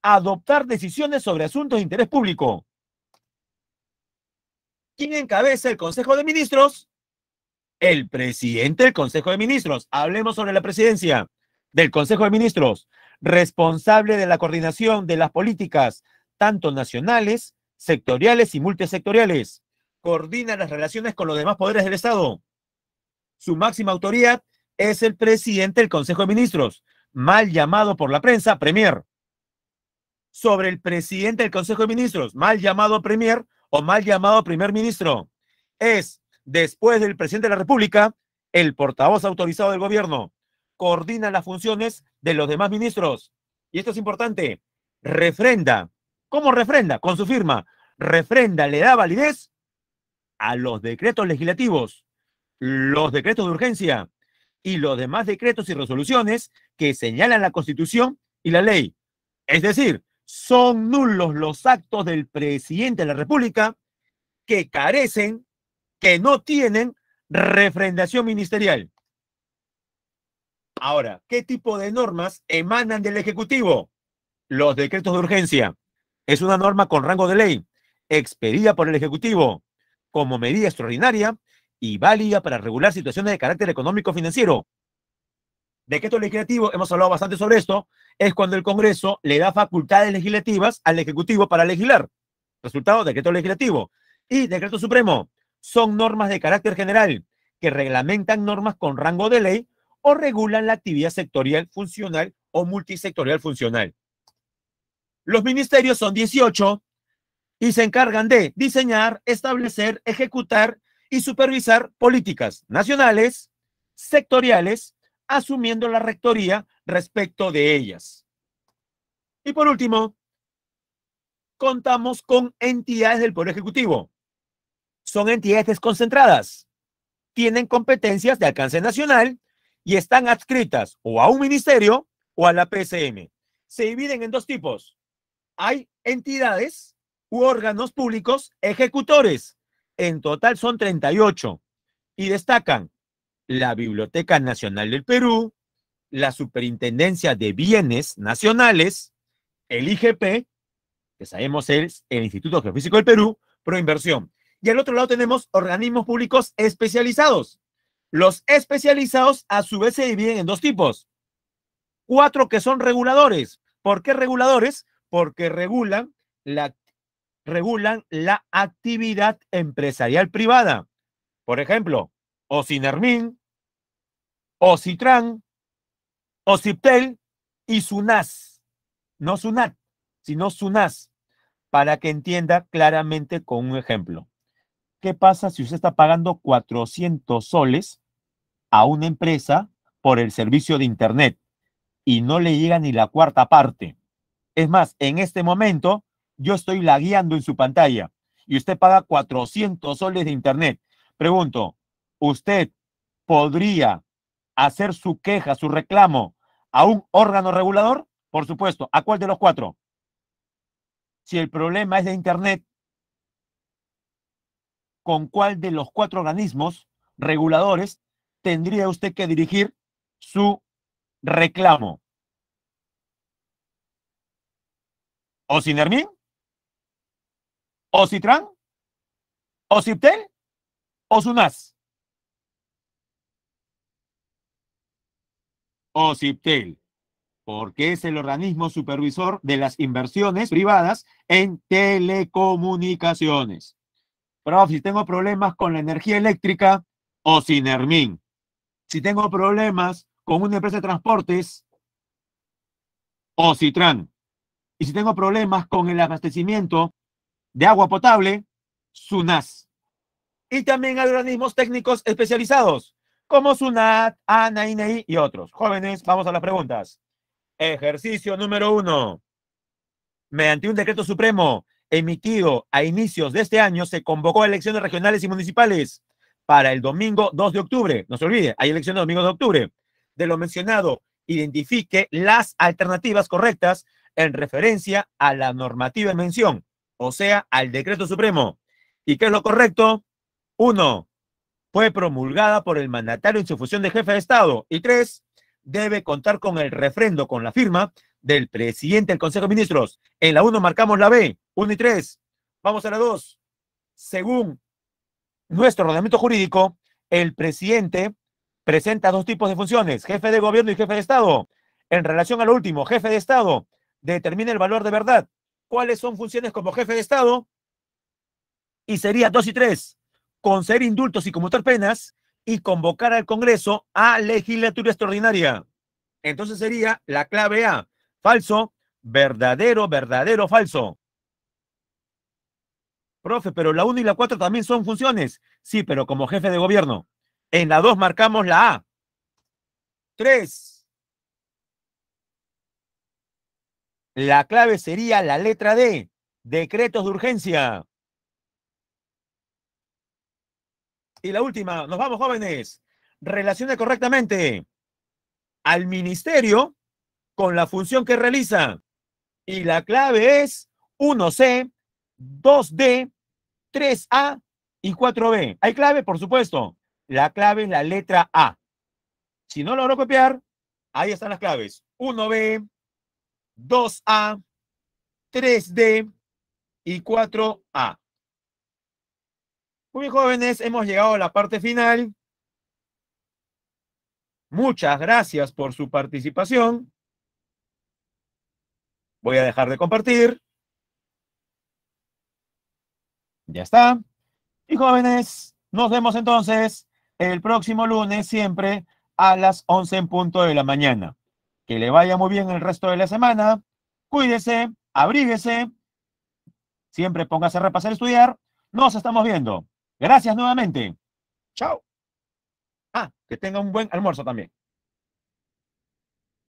Adoptar decisiones sobre asuntos de interés público. ¿Quién encabeza el Consejo de Ministros? El presidente del Consejo de Ministros. Hablemos sobre la presidencia del Consejo de Ministros, responsable de la coordinación de las políticas, tanto nacionales, sectoriales y multisectoriales. Coordina las relaciones con los demás poderes del Estado. Su máxima autoridad es el presidente del Consejo de Ministros, mal llamado por la prensa Premier. Sobre el presidente del Consejo de Ministros, mal llamado Premier o mal llamado Primer Ministro, es, después del presidente de la República, el portavoz autorizado del gobierno. Coordina las funciones de los demás ministros. Y esto es importante. Refrenda. ¿Cómo refrenda? Con su firma. Refrenda, le da validez a los decretos legislativos, los decretos de urgencia y los demás decretos y resoluciones que señalan la Constitución y la ley. Es decir, son nulos los actos del presidente de la República que carecen, que no tienen refrendación ministerial. Ahora, ¿qué tipo de normas emanan del Ejecutivo? Los decretos de urgencia. Es una norma con rango de ley, expedida por el Ejecutivo como medida extraordinaria y válida para regular situaciones de carácter económico-financiero. Decreto legislativo, hemos hablado bastante sobre esto, es cuando el Congreso le da facultades legislativas al Ejecutivo para legislar. Resultado: decreto legislativo. Y decreto supremo son normas de carácter general que reglamentan normas con rango de ley o regulan la actividad sectorial funcional o multisectorial funcional. Los ministerios son 18 y se encargan de diseñar, establecer, ejecutar y supervisar políticas nacionales, sectoriales, asumiendo la rectoría respecto de ellas. Y por último, contamos con entidades del Poder Ejecutivo. Son entidades desconcentradas, tienen competencias de alcance nacional y están adscritas o a un ministerio o a la PCM. Se dividen en dos tipos. Hay entidades u órganos públicos ejecutores. En total son 38 y destacan la Biblioteca Nacional del Perú, la Superintendencia de Bienes Nacionales, el IGP, que sabemos es el Instituto Geofísico del Perú, Proinversión. Y al otro lado tenemos organismos públicos especializados. Los especializados a su vez se dividen en dos tipos. 4 que son reguladores. ¿Por qué reguladores? Porque regulan la actividad empresarial privada. Por ejemplo, Ocinermin, Ocitran, Ociptel y SUNAS. No SUNAT, sino SUNAS, para que entienda claramente con un ejemplo. ¿Qué pasa si usted está pagando 400 soles a una empresa por el servicio de Internet y no le llega ni la cuarta parte? Es más, en este momento yo estoy lagueando en su pantalla y usted paga 400 soles de Internet. Pregunto, ¿usted podría hacer su queja, su reclamo a un órgano regulador? Por supuesto. ¿A cuál de los 4? Si el problema es de Internet, ¿con cuál de los 4 organismos reguladores tendría usted que dirigir su reclamo. ¿Osinermin? ¿Ocitran? ¿Ociptel? ¿O SUNAS? Ociptel, porque es el organismo supervisor de las inversiones privadas en telecomunicaciones. Prof, si tengo problemas con la energía eléctrica, Osinermin. Si tengo problemas con una empresa de transportes, Ocitran. Y si tengo problemas con el abastecimiento de agua potable, SUNAS. Y también hay organismos técnicos especializados, como SUNAT, ANA, INEI y otros. Jóvenes, vamos a las preguntas. Ejercicio número 1. Mediante un decreto supremo emitido a inicios de este año, se convocó a elecciones regionales y municipales para el domingo 2 de octubre. No se olvide, hay elecciones el domingo 2 de octubre. De lo mencionado, identifique las alternativas correctas en referencia a la normativa en mención, o sea, al decreto supremo. ¿Y qué es lo correcto? 1. Fue promulgada por el mandatario en su función de jefe de Estado. Y 3. Debe contar con el refrendo, con la firma del presidente del Consejo de Ministros. En la 1 marcamos la B, 1 y 3. Vamos a la 2. Según nuestro ordenamiento jurídico, el presidente presenta dos tipos de funciones, jefe de gobierno y jefe de Estado. En relación al último, jefe de Estado, determina el valor de verdad. ¿Cuáles son funciones como jefe de Estado? Y sería 2 y 3. Conceder indultos y conmutar penas y convocar al Congreso a legislatura extraordinaria. Entonces sería la clave A, falso, verdadero, verdadero, falso. Profe, pero la 1 y la 4 también son funciones. Sí, pero como jefe de gobierno. En la 2 marcamos la A. 3. La clave sería la letra D, decretos de urgencia. Y la última, nos vamos, jóvenes. Relacione correctamente al ministerio con la función que realiza. Y la clave es 1C, 2D, 3A y 4B. ¿Hay clave? Por supuesto. La clave es la letra A. Si no logro copiar, ahí están las claves. 1B, 2A, 3D y 4A. Muy bien, jóvenes, hemos llegado a la parte final. Muchas gracias por su participación. Voy a dejar de compartir. Ya está. Y jóvenes, nos vemos entonces el próximo lunes, siempre a las 11 en punto de la mañana. Que le vaya muy bien el resto de la semana. Cuídese, abríguese. Siempre póngase a repasar y estudiar. Nos estamos viendo. Gracias nuevamente. Chao. Ah, que tenga un buen almuerzo también.